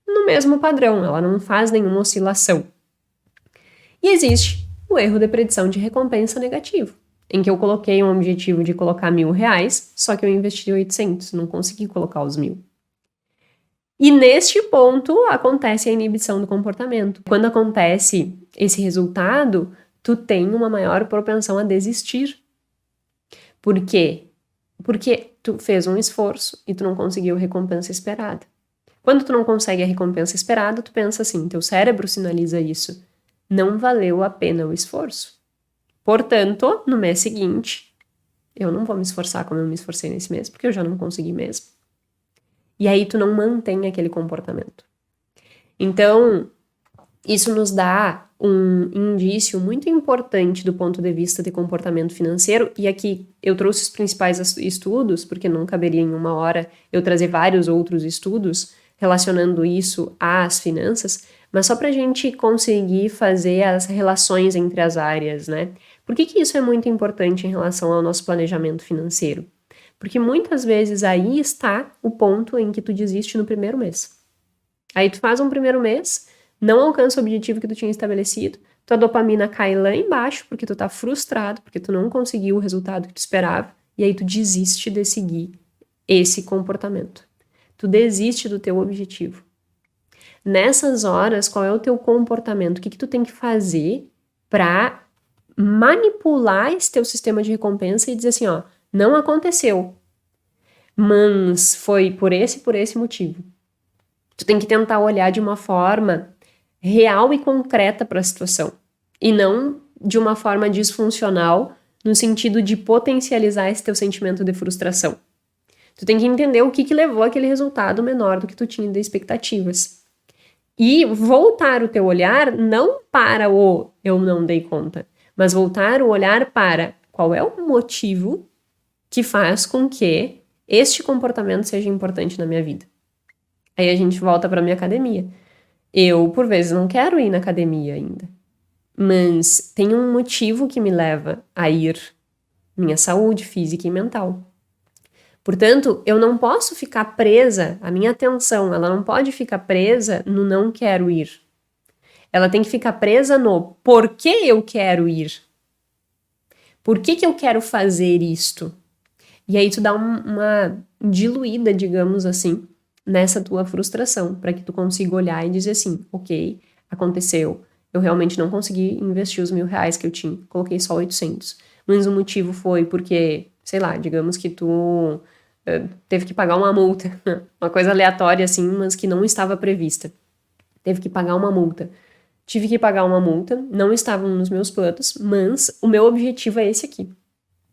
no mesmo padrão, ela não faz nenhuma oscilação. E existe o erro de predição de recompensa negativo, em que eu coloquei um objetivo de colocar R$1.000, só que eu investi 800, não consegui colocar os 1.000. E neste ponto acontece a inibição do comportamento. Quando acontece esse resultado, tu tem uma maior propensão a desistir. Por quê? Porque tu fez um esforço e tu não conseguiu a recompensa esperada. Quando tu não consegue a recompensa esperada, tu pensa assim, teu cérebro sinaliza isso. Não valeu a pena o esforço. Portanto, no mês seguinte, eu não vou me esforçar como eu me esforcei nesse mês, porque eu já não consegui mesmo. E aí tu não mantém aquele comportamento. Então, isso nos dá um indício muito importante do ponto de vista de comportamento financeiro, e aqui eu trouxe os principais estudos, porque não caberia em uma hora eu trazer vários outros estudos relacionando isso às finanças, mas só para a gente conseguir fazer as relações entre as áreas, né? Por que isso é muito importante em relação ao nosso planejamento financeiro? Porque muitas vezes aí está o ponto em que tu desiste no primeiro mês. Aí tu faz um primeiro mês, não alcança o objetivo que tu tinha estabelecido, tua dopamina cai lá embaixo porque tu tá frustrado, porque tu não conseguiu o resultado que tu esperava, e aí tu desiste de seguir esse comportamento. Tu desiste do teu objetivo. Nessas horas, qual é o teu comportamento? O que tu tem que fazer para manipular esse teu sistema de recompensa e dizer assim, ó, não aconteceu, mas foi por esse motivo. Tu tem que tentar olhar de uma forma real e concreta para a situação, e não de uma forma disfuncional, no sentido de potencializar esse teu sentimento de frustração. Tu tem que entender o que levou aquele resultado menor do que tu tinha de expectativas. E voltar o teu olhar não para o eu não dei conta, mas voltar o olhar para qual é o motivo que faz com que este comportamento seja importante na minha vida. Aí a gente volta para minha academia. Eu, por vezes, não quero ir na academia ainda, mas tem um motivo que me leva a ir, minha saúde física e mental. Portanto, eu não posso ficar presa, a minha atenção, ela não pode ficar presa no não quero ir. Ela tem que ficar presa no por que eu quero ir. Por que eu quero fazer isto? E aí tu dá uma diluída, digamos assim, nessa tua frustração, para que tu consiga olhar e dizer assim, ok, aconteceu, eu realmente não consegui investir os R$1.000 que eu tinha, coloquei só 800. Mas o motivo foi porque, sei lá, digamos que tu teve que pagar uma multa, uma coisa aleatória assim, mas que não estava prevista. Teve que pagar uma multa. Tive que pagar uma multa, não estavam nos meus planos, mas o meu objetivo é esse aqui.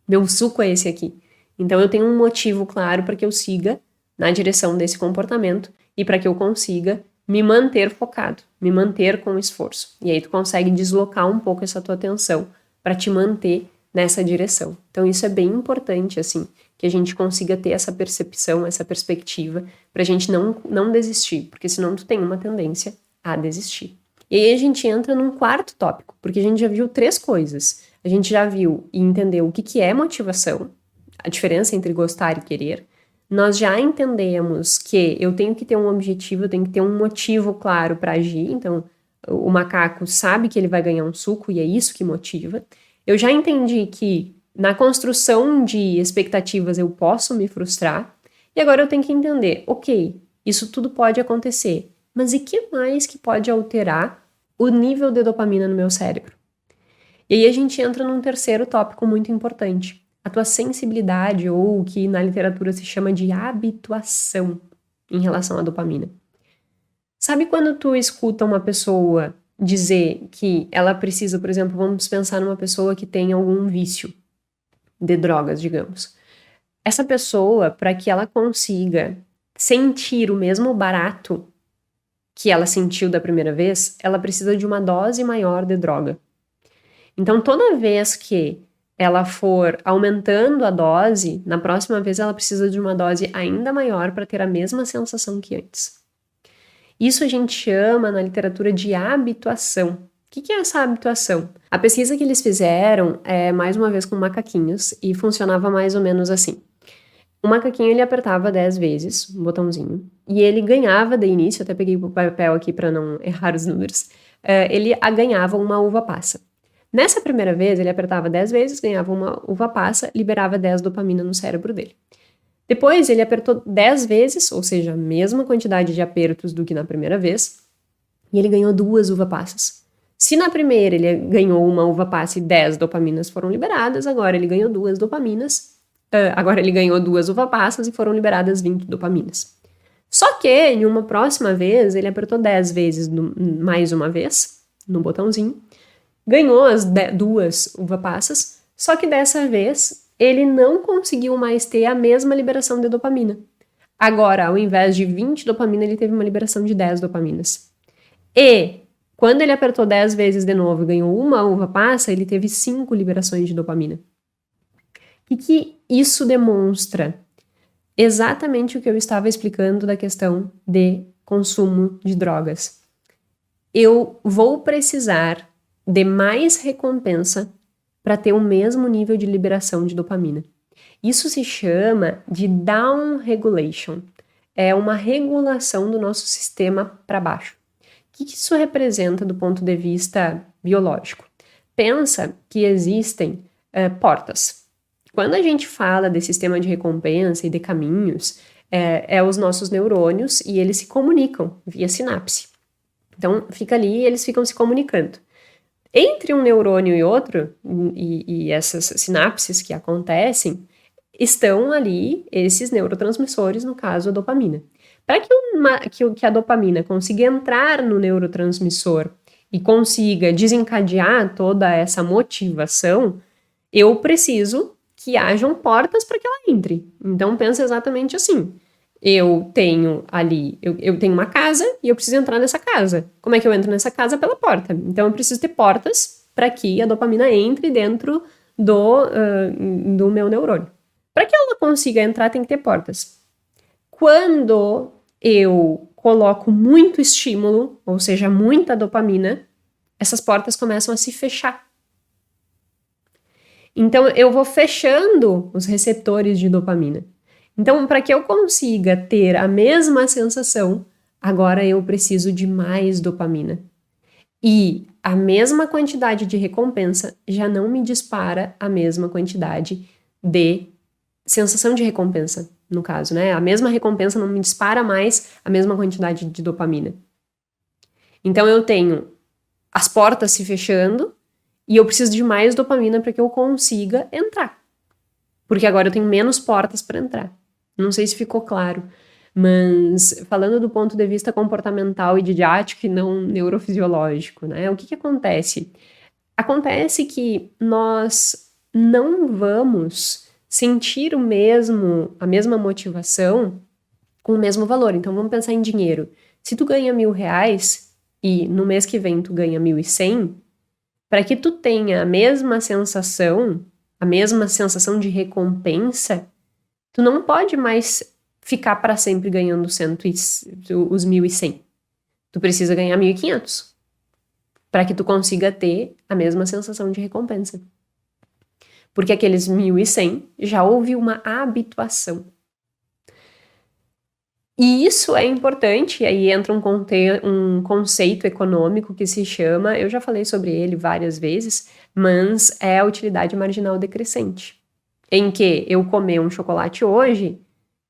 Meu suco é esse aqui. Então eu tenho um motivo claro para que eu siga na direção desse comportamento e para que eu consiga me manter focado, me manter com esforço. E aí tu consegue deslocar um pouco essa tua atenção para te manter nessa direção. Então isso é bem importante, assim, que a gente consiga ter essa percepção, essa perspectiva, para a gente não desistir, porque senão tu tem uma tendência a desistir. E aí a gente entra num quarto tópico, porque a gente já viu 3 coisas. A gente já viu e entendeu o que é motivação, a diferença entre gostar e querer. Nós já entendemos que eu tenho que ter um objetivo, eu tenho que ter um motivo claro para agir. Então, o macaco sabe que ele vai ganhar um suco e é isso que motiva. Eu já entendi que na construção de expectativas eu posso me frustrar. E agora eu tenho que entender, ok, isso tudo pode acontecer, mas e que mais que pode alterar o nível de dopamina no meu cérebro? E aí a gente entra num terceiro tópico muito importante. A tua sensibilidade, ou o que na literatura se chama de habituação em relação à dopamina. Sabe quando tu escuta uma pessoa dizer que ela precisa, por exemplo, vamos pensar numa pessoa que tem algum vício de drogas, digamos. Essa pessoa, para que ela consiga sentir o mesmo barato que ela sentiu da primeira vez, ela precisa de uma dose maior de droga. Então, toda vez que ela for aumentando a dose, na próxima vez ela precisa de uma dose ainda maior para ter a mesma sensação que antes. Isso a gente chama na literatura de habituação. O que é essa habituação? A pesquisa que eles fizeram é, mais uma vez, com macaquinhos e funcionava mais ou menos assim. O macaquinho, ele apertava 10 vezes um botãozinho e ele ganhava de início, até peguei o papel aqui para não errar os números, ele ganhava uma uva passa. Nessa primeira vez, ele apertava 10 vezes, ganhava uma uva passa, liberava 10 dopamina no cérebro dele. Depois, ele apertou 10 vezes, ou seja, a mesma quantidade de apertos do que na primeira vez, e ele ganhou 2 uva passas. Se na primeira ele ganhou uma uva passa e 10 dopaminas foram liberadas, agora ele ganhou 2 dopaminas, agora ele ganhou 2 uva passas e foram liberadas 20 dopaminas. Só que, em uma próxima vez, ele apertou 10 vezes mais uma vez, no botãozinho, ganhou as 2 uva passas, só que dessa vez ele não conseguiu mais ter a mesma liberação de dopamina. Agora, ao invés de 20 dopamina, ele teve uma liberação de 10 dopaminas. E, quando ele apertou 10 vezes de novo e ganhou uma uva passa, ele teve 5 liberações de dopamina. O que isso demonstra? Exatamente o que eu estava explicando da questão de consumo de drogas. Eu vou precisar de mais recompensa para ter o mesmo nível de liberação de dopamina. Isso se chama de down regulation. É uma regulação do nosso sistema para baixo. O que isso representa do ponto de vista biológico? Pensa que existem portas. Quando a gente fala de sistema de recompensa e de caminhos, é os nossos neurônios e eles se comunicam via sinapse. Então, fica ali e eles ficam se comunicando. Entre um neurônio e outro, e essas sinapses que acontecem, estão ali esses neurotransmissores, no caso a dopamina. Para que a dopamina consiga entrar no neurotransmissor e consiga desencadear toda essa motivação, eu preciso que hajam portas para que ela entre. Então pensa exatamente assim. Eu tenho ali, eu tenho uma casa e eu preciso entrar nessa casa. Como é que eu entro nessa casa? Pela porta. Então eu preciso ter portas para que a dopamina entre dentro do meu neurônio. Para que ela consiga entrar, tem que ter portas. Quando eu coloco muito estímulo, ou seja, muita dopamina, essas portas começam a se fechar. Então eu vou fechando os receptores de dopamina. Então, para que eu consiga ter a mesma sensação, agora eu preciso de mais dopamina. E a mesma quantidade de recompensa já não me dispara a mesma quantidade de sensação de recompensa, no caso, né? A mesma recompensa não me dispara mais a mesma quantidade de dopamina. Então eu tenho as portas se fechando e eu preciso de mais dopamina para que eu consiga entrar. Porque agora eu tenho menos portas para entrar. Não sei se ficou claro, mas falando do ponto de vista comportamental e didático e não neurofisiológico, né? O que acontece? Acontece que nós não vamos sentir a mesma motivação com o mesmo valor. Então vamos pensar em dinheiro. Se tu ganha R$1.000 e no mês que vem tu ganha 1.100, para que tu tenha a mesma sensação de recompensa, tu não pode mais ficar para sempre ganhando os 1.100. Tu precisa ganhar 1.500 para que tu consiga ter a mesma sensação de recompensa. Porque aqueles 1.100 já houve uma habituação. E isso é importante, aí entra um conceito econômico que se chama, eu já falei sobre ele várias vezes, mas é a utilidade marginal decrescente. Em que eu comer um chocolate hoje,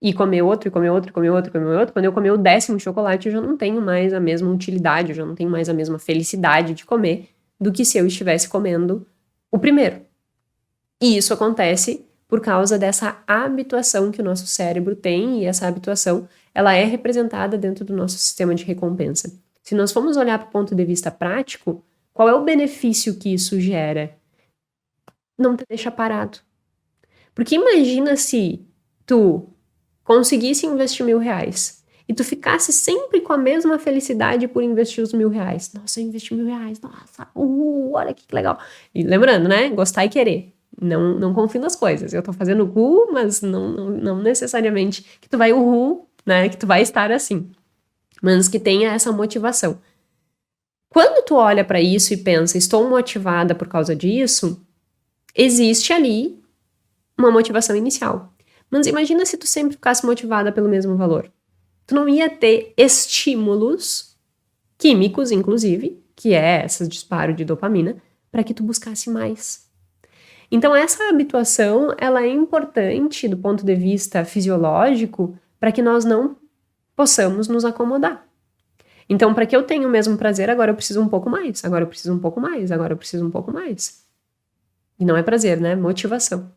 e comer outro, e comer outro, e comer outro, e comer outro, quando eu comer o 10º chocolate, eu já não tenho mais a mesma utilidade, eu já não tenho mais a mesma felicidade de comer do que se eu estivesse comendo o primeiro. E isso acontece por causa dessa habituação que o nosso cérebro tem, e essa habituação, ela é representada dentro do nosso sistema de recompensa. Se nós formos olhar para o ponto de vista prático, qual é o benefício que isso gera? Não te deixa parado. Porque imagina se tu conseguisse investir R$1.000 e tu ficasse sempre com a mesma felicidade por investir os R$1.000. Nossa, eu investi R$1.000, nossa, olha que legal. E lembrando, né, gostar e querer. Não confio nas coisas. Eu tô fazendo mas não necessariamente que tu vai né, que tu vai estar assim. Mas que tenha essa motivação. Quando tu olha para isso e pensa, estou motivada por causa disso, existe ali uma motivação inicial. Mas imagina se tu sempre ficasse motivada pelo mesmo valor. Tu não ia ter estímulos químicos, inclusive, que é esse disparo de dopamina, para que tu buscasse mais. Então essa habituação, ela é importante do ponto de vista fisiológico para que nós não possamos nos acomodar. Então, para que eu tenha o mesmo prazer, agora eu preciso um pouco mais, agora eu preciso um pouco mais, agora eu preciso um pouco mais. E não é prazer, né? Motivação.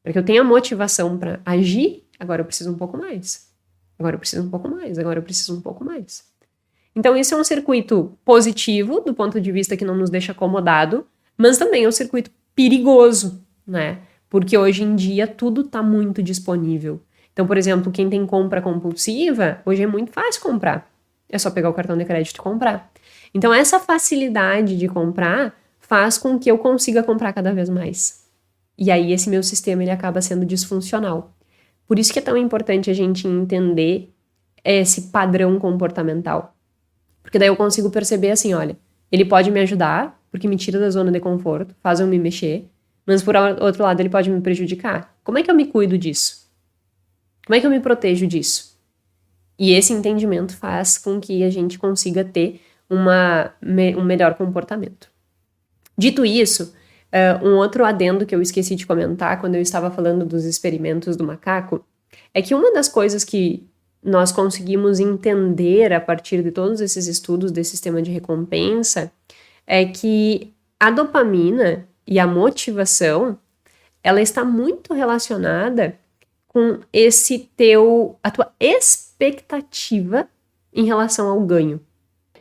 Para que eu tenha motivação para agir, agora eu preciso um pouco mais. Agora eu preciso um pouco mais, agora eu preciso um pouco mais. Então, isso é um circuito positivo, do ponto de vista que não nos deixa acomodado, mas também é um circuito perigoso, né? Porque hoje em dia tudo está muito disponível. Então, por exemplo, quem tem compra compulsiva, hoje é muito fácil comprar. É só pegar o cartão de crédito e comprar. Então, essa facilidade de comprar faz com que eu consiga comprar cada vez mais. E aí, esse meu sistema, ele acaba sendo disfuncional. Por isso que é tão importante a gente entender esse padrão comportamental. Porque daí eu consigo perceber assim, olha, ele pode me ajudar, porque me tira da zona de conforto, faz eu me mexer, mas por outro lado, ele pode me prejudicar. Como é que eu me cuido disso? Como é que eu me protejo disso? E esse entendimento faz com que a gente consiga ter um melhor comportamento. Dito isso, um outro adendo que eu esqueci de comentar quando eu estava falando dos experimentos do macaco é que uma das coisas que nós conseguimos entender a partir de todos esses estudos desse sistema de recompensa é que A dopamina e a motivação, ela está muito relacionada com a tua expectativa em relação ao ganho.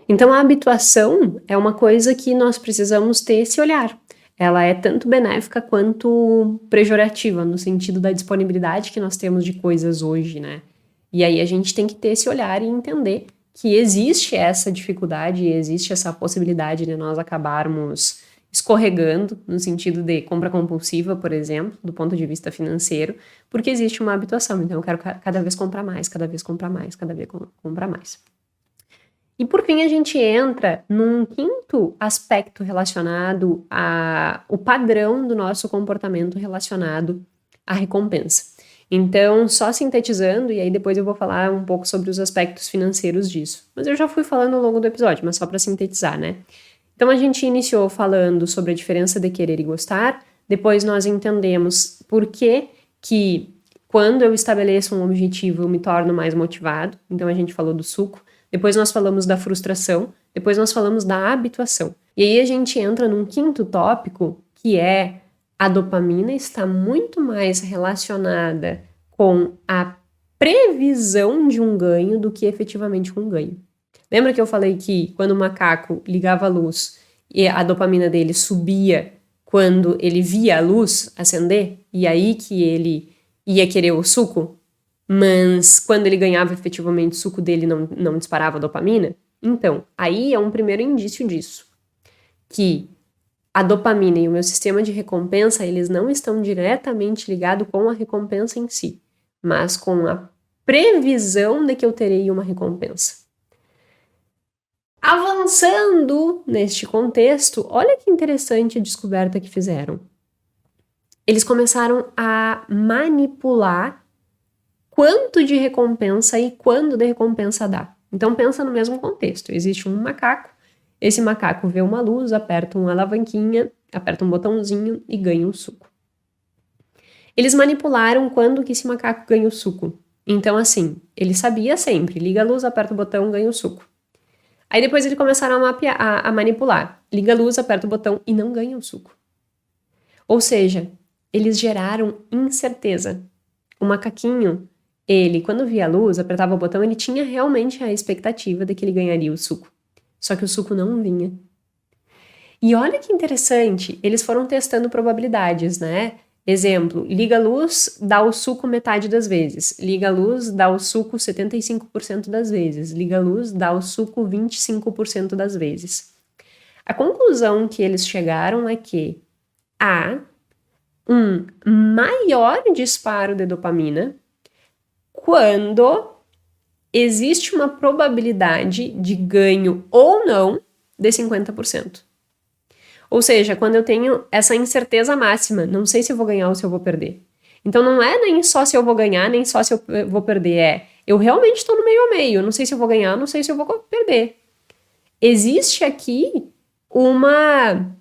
Então, a habituação é uma coisa que nós precisamos ter esse olhar. Ela é tanto benéfica quanto pejorativa, no sentido da disponibilidade que nós temos de coisas hoje, né? E aí a gente tem que ter esse olhar e entender que existe essa dificuldade, existe essa possibilidade de nós acabarmos escorregando no sentido de compra compulsiva, por exemplo, do ponto de vista financeiro, porque existe uma habituação. Então eu quero cada vez comprar mais, cada vez comprar mais, cada vez comprar mais. E por fim a gente entra num quinto aspecto relacionado ao padrão do nosso comportamento relacionado à recompensa. Então, só sintetizando, e aí depois eu vou falar um pouco sobre os aspectos financeiros disso. Mas eu já fui falando ao longo do episódio, mas só para sintetizar, né? Então, a gente iniciou falando sobre a diferença de querer e gostar, depois nós entendemos por que quando eu estabeleço um objetivo eu me torno mais motivado, então a gente falou do suco, depois nós falamos da frustração, depois nós falamos da habituação. E aí a gente entra num quinto tópico, que é a dopamina está muito mais relacionada com a previsão de um ganho do que efetivamente um ganho. Lembra que eu falei que quando o macaco ligava a luz, a dopamina dele subia quando ele via a luz acender? E aí que ele ia querer o suco? Mas quando ele ganhava efetivamente o suco dele não disparava dopamina? Então, aí é um primeiro indício disso. Que a dopamina e o meu sistema de recompensa, eles não estão diretamente ligados com a recompensa em si, mas com a previsão de que eu terei uma recompensa. Avançando neste contexto, olha que interessante a descoberta que fizeram. Eles começaram a manipular quanto de recompensa e quando de recompensa dá. Então pensa no mesmo contexto. Existe um macaco, esse macaco vê uma luz, aperta uma alavanquinha, aperta um botãozinho e ganha um suco. Eles manipularam quando que esse macaco ganha o suco. Então assim, ele sabia sempre, liga a luz, aperta o botão, ganha o suco. Aí depois eles começaram a manipular. Liga a luz, aperta o botão e não ganha o suco. Ou seja, eles geraram incerteza. O macaquinho, ele, quando via a luz, apertava o botão, ele tinha realmente a expectativa de que ele ganharia o suco. Só que o suco não vinha. E olha que interessante, eles foram testando probabilidades, né? Exemplo, liga a luz, dá o suco metade das vezes. Liga a luz, dá o suco 75% das vezes. Liga a luz, dá o suco 25% das vezes. A conclusão que eles chegaram é que há um maior disparo de dopamina quando existe uma probabilidade de ganho ou não de 50%. Ou seja, quando eu tenho essa incerteza máxima, não sei se eu vou ganhar ou se eu vou perder. Então não é nem só se eu vou ganhar, nem só se eu vou perder, eu realmente estou no meio a meio, não sei se eu vou ganhar, não sei se eu vou perder. Existe aqui uma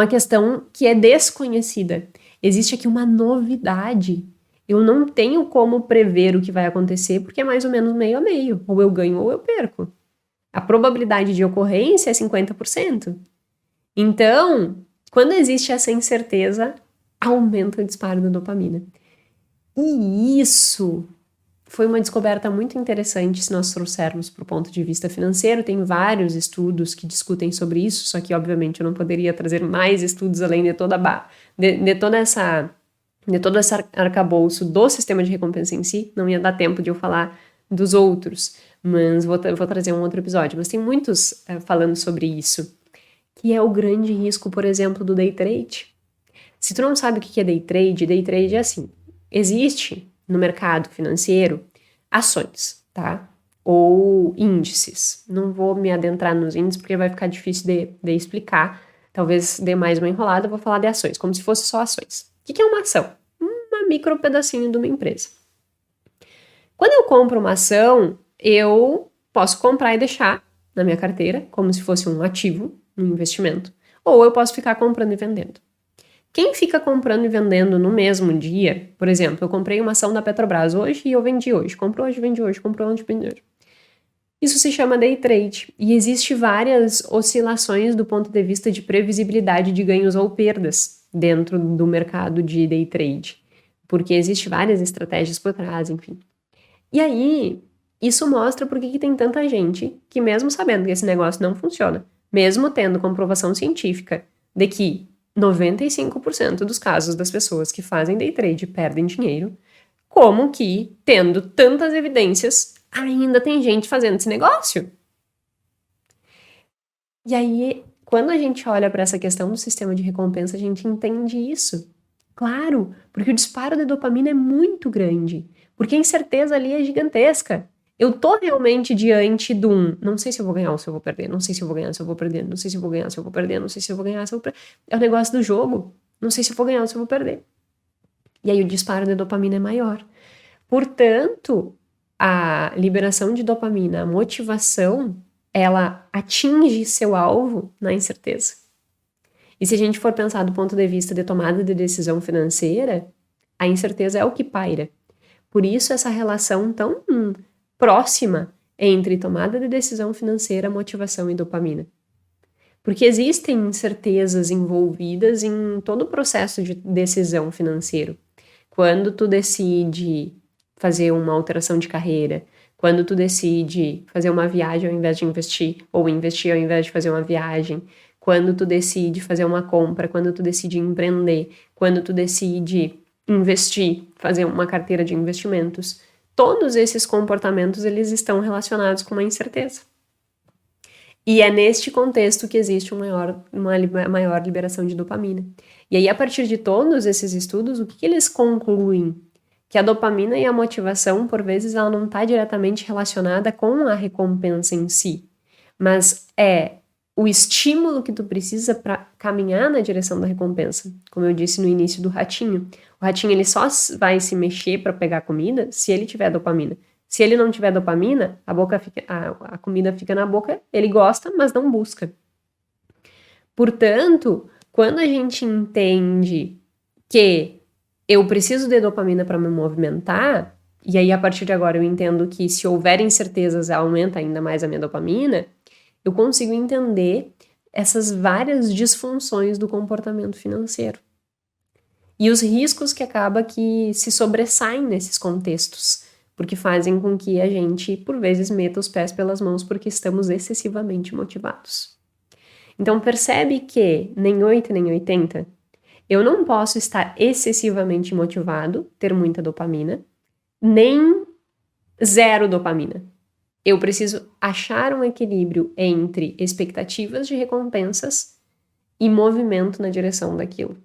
questão que é desconhecida. Existe aqui uma novidade. Eu não tenho como prever o que vai acontecer, porque é mais ou menos meio a meio. Ou eu ganho ou eu perco. A probabilidade de ocorrência é 50%. Então, quando existe essa incerteza, aumenta o disparo da dopamina. E isso foi uma descoberta muito interessante se nós trouxermos para o ponto de vista financeiro. Tem vários estudos que discutem sobre isso, só que obviamente eu não poderia trazer mais estudos além de todo esse arcabouço do sistema de recompensa em si. Não ia dar tempo de eu falar dos outros, mas vou trazer um outro episódio. Mas tem muitos falando sobre isso, que é o grande risco, por exemplo, do day trade. Se tu não sabe o que é day trade é assim, existe no mercado financeiro ações, tá? Ou índices. Não vou me adentrar nos índices porque vai ficar difícil de explicar. Talvez dê mais uma enrolada, eu vou falar de ações, como se fosse só ações. O que é uma ação? Uma micro pedacinho de uma empresa. Quando eu compro uma ação, eu posso comprar e deixar na minha carteira, como se fosse um ativo, um investimento. Ou eu posso ficar comprando e vendendo. Quem fica comprando e vendendo no mesmo dia, por exemplo, eu comprei uma ação da Petrobras hoje e eu vendi hoje. Comprou hoje, vende hoje, comprou hoje, vende hoje. Isso se chama day trade e existe várias oscilações do ponto de vista de previsibilidade de ganhos ou perdas dentro do mercado de day trade, porque existe várias estratégias por trás, enfim. E aí, isso mostra por que tem tanta gente que, mesmo sabendo que esse negócio não funciona, mesmo tendo comprovação científica de que 95% dos casos das pessoas que fazem day trade perdem dinheiro, como que, tendo tantas evidências, ainda tem gente fazendo esse negócio. E aí, quando a gente olha para essa questão do sistema de recompensa, a gente entende isso. Claro, porque o disparo de dopamina é muito grande, porque a incerteza ali é gigantesca. Eu tô realmente diante de um, não sei se eu vou ganhar ou se eu vou perder, não sei se eu vou ganhar, se eu vou perder, não sei se eu vou ganhar, se eu vou perder, não sei se eu vou ganhar, se eu vou perder. É o negócio do jogo, não sei se eu vou ganhar ou se eu vou perder. E aí o disparo de dopamina é maior. Portanto, a liberação de dopamina, a motivação, ela atinge seu alvo na incerteza. E se a gente for pensar do ponto de vista de tomada de decisão financeira, a incerteza é o que paira. Por isso essa relação tão próxima entre tomada de decisão financeira, motivação e dopamina. Porque existem incertezas envolvidas em todo o processo de decisão financeiro. Quando tu decide fazer uma alteração de carreira, quando tu decide fazer uma viagem ao invés de investir, ou investir ao invés de fazer uma viagem, quando tu decide fazer uma compra, quando tu decide empreender, quando tu decide investir, fazer uma carteira de investimentos, todos esses comportamentos eles estão relacionados com uma incerteza. E é neste contexto que existe uma maior liberação de dopamina. E aí, a partir de todos esses estudos, o que eles concluem? Que a dopamina e a motivação, por vezes, ela não está diretamente relacionada com a recompensa em si, mas é o estímulo que tu precisa para caminhar na direção da recompensa. Como eu disse no início do ratinho. O ratinho ele só vai se mexer para pegar comida se ele tiver dopamina. Se ele não tiver dopamina, a comida fica na boca, ele gosta, mas não busca. Portanto, quando a gente entende que eu preciso de dopamina para me movimentar, e aí a partir de agora eu entendo que se houver incertezas aumenta ainda mais a minha dopamina, eu consigo entender essas várias disfunções do comportamento financeiro. E os riscos que acaba que se sobressaem nesses contextos, porque fazem com que a gente, por vezes, meta os pés pelas mãos porque estamos excessivamente motivados. Então, percebe que nem 8 nem 80, eu não posso estar excessivamente motivado, ter muita dopamina, nem zero dopamina. Eu preciso achar um equilíbrio entre expectativas de recompensas e movimento na direção daquilo.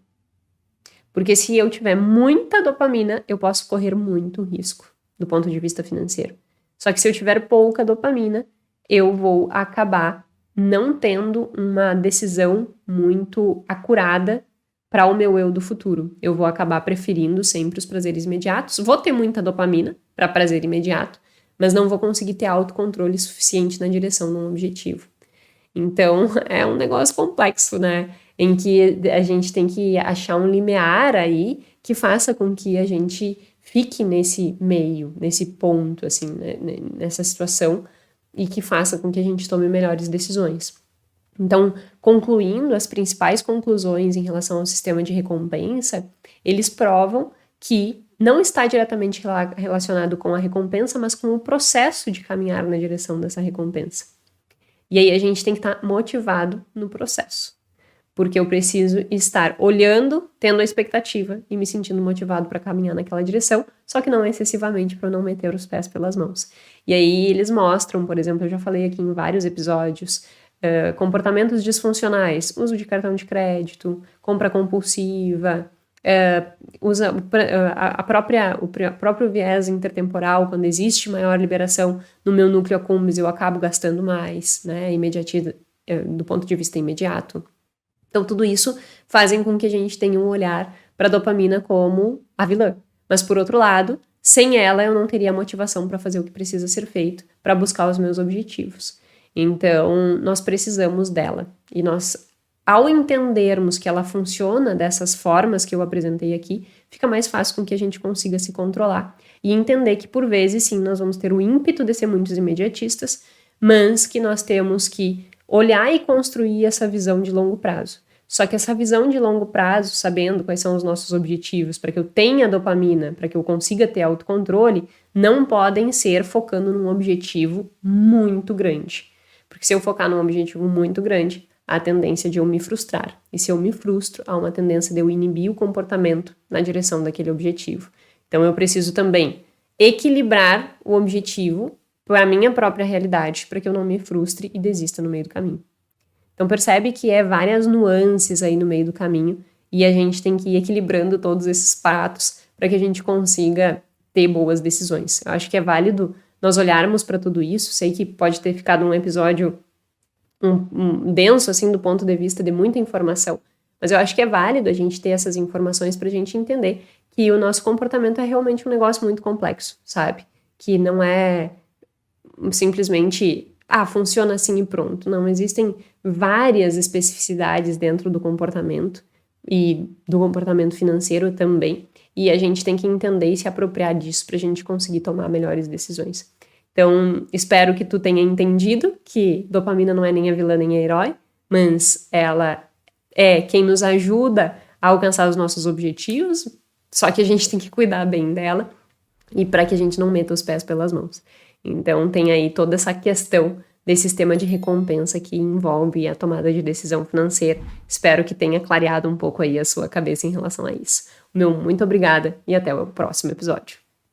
Porque se eu tiver muita dopamina, eu posso correr muito risco do ponto de vista financeiro. Só que se eu tiver pouca dopamina, eu vou acabar não tendo uma decisão muito acurada para o meu eu do futuro. Eu vou acabar preferindo sempre os prazeres imediatos. Vou ter muita dopamina para prazer imediato, mas não vou conseguir ter autocontrole suficiente na direção de um objetivo. Então, é um negócio complexo, né? Em que a gente tem que achar um limiar aí que faça com que a gente fique nesse meio, nesse ponto, assim, né? Nessa situação, e que faça com que a gente tome melhores decisões. Então, concluindo, as principais conclusões em relação ao sistema de recompensa, eles provam que não está diretamente relacionado com a recompensa, mas com o processo de caminhar na direção dessa recompensa. E aí a gente tem que estar motivado no processo, porque eu preciso estar olhando, tendo a expectativa e me sentindo motivado para caminhar naquela direção, só que não excessivamente para eu não meter os pés pelas mãos. E aí eles mostram, por exemplo, eu já falei aqui em vários episódios, comportamentos disfuncionais, uso de cartão de crédito, compra compulsiva, usa o próprio viés intertemporal, quando existe maior liberação no meu núcleo accumbens, eu acabo gastando mais, né, do ponto de vista imediato. Então, tudo isso fazem com que a gente tenha um olhar para a dopamina como a vilã. Mas, por outro lado, sem ela, eu não teria motivação para fazer o que precisa ser feito para buscar os meus objetivos. Então, nós precisamos dela. E nós, ao entendermos que ela funciona dessas formas que eu apresentei aqui, fica mais fácil com que a gente consiga se controlar. E entender que, por vezes, sim, nós vamos ter o ímpeto de ser muitos imediatistas, mas que nós temos que olhar e construir essa visão de longo prazo. Só que essa visão de longo prazo, sabendo quais são os nossos objetivos, para que eu tenha dopamina, para que eu consiga ter autocontrole, não podem ser focando num objetivo muito grande. Porque se eu focar num objetivo muito grande, há a tendência de eu me frustrar. E se eu me frustro, há uma tendência de eu inibir o comportamento na direção daquele objetivo. Então eu preciso também equilibrar o objetivo para a minha própria realidade, para que eu não me frustre e desista no meio do caminho. Então percebe que é várias nuances aí no meio do caminho e a gente tem que ir equilibrando todos esses pratos para que a gente consiga ter boas decisões. Eu acho que é válido nós olharmos para tudo isso. Sei que pode ter ficado um episódio denso, assim, do ponto de vista de muita informação, mas eu acho que é válido a gente ter essas informações para a gente entender que o nosso comportamento é realmente um negócio muito complexo, sabe? Que não é simplesmente, funciona assim e pronto. Não, existem várias especificidades dentro do comportamento e do comportamento financeiro também, e a gente tem que entender e se apropriar disso para a gente conseguir tomar melhores decisões. Então, espero que tu tenha entendido que dopamina não é nem a vilã nem a herói, mas ela é quem nos ajuda a alcançar os nossos objetivos, só que a gente tem que cuidar bem dela e para que a gente não meta os pés pelas mãos. Então, tem aí toda essa questão desse sistema de recompensa que envolve a tomada de decisão financeira. Espero que tenha clareado um pouco aí a sua cabeça em relação a isso. Meu muito obrigada e até o próximo episódio.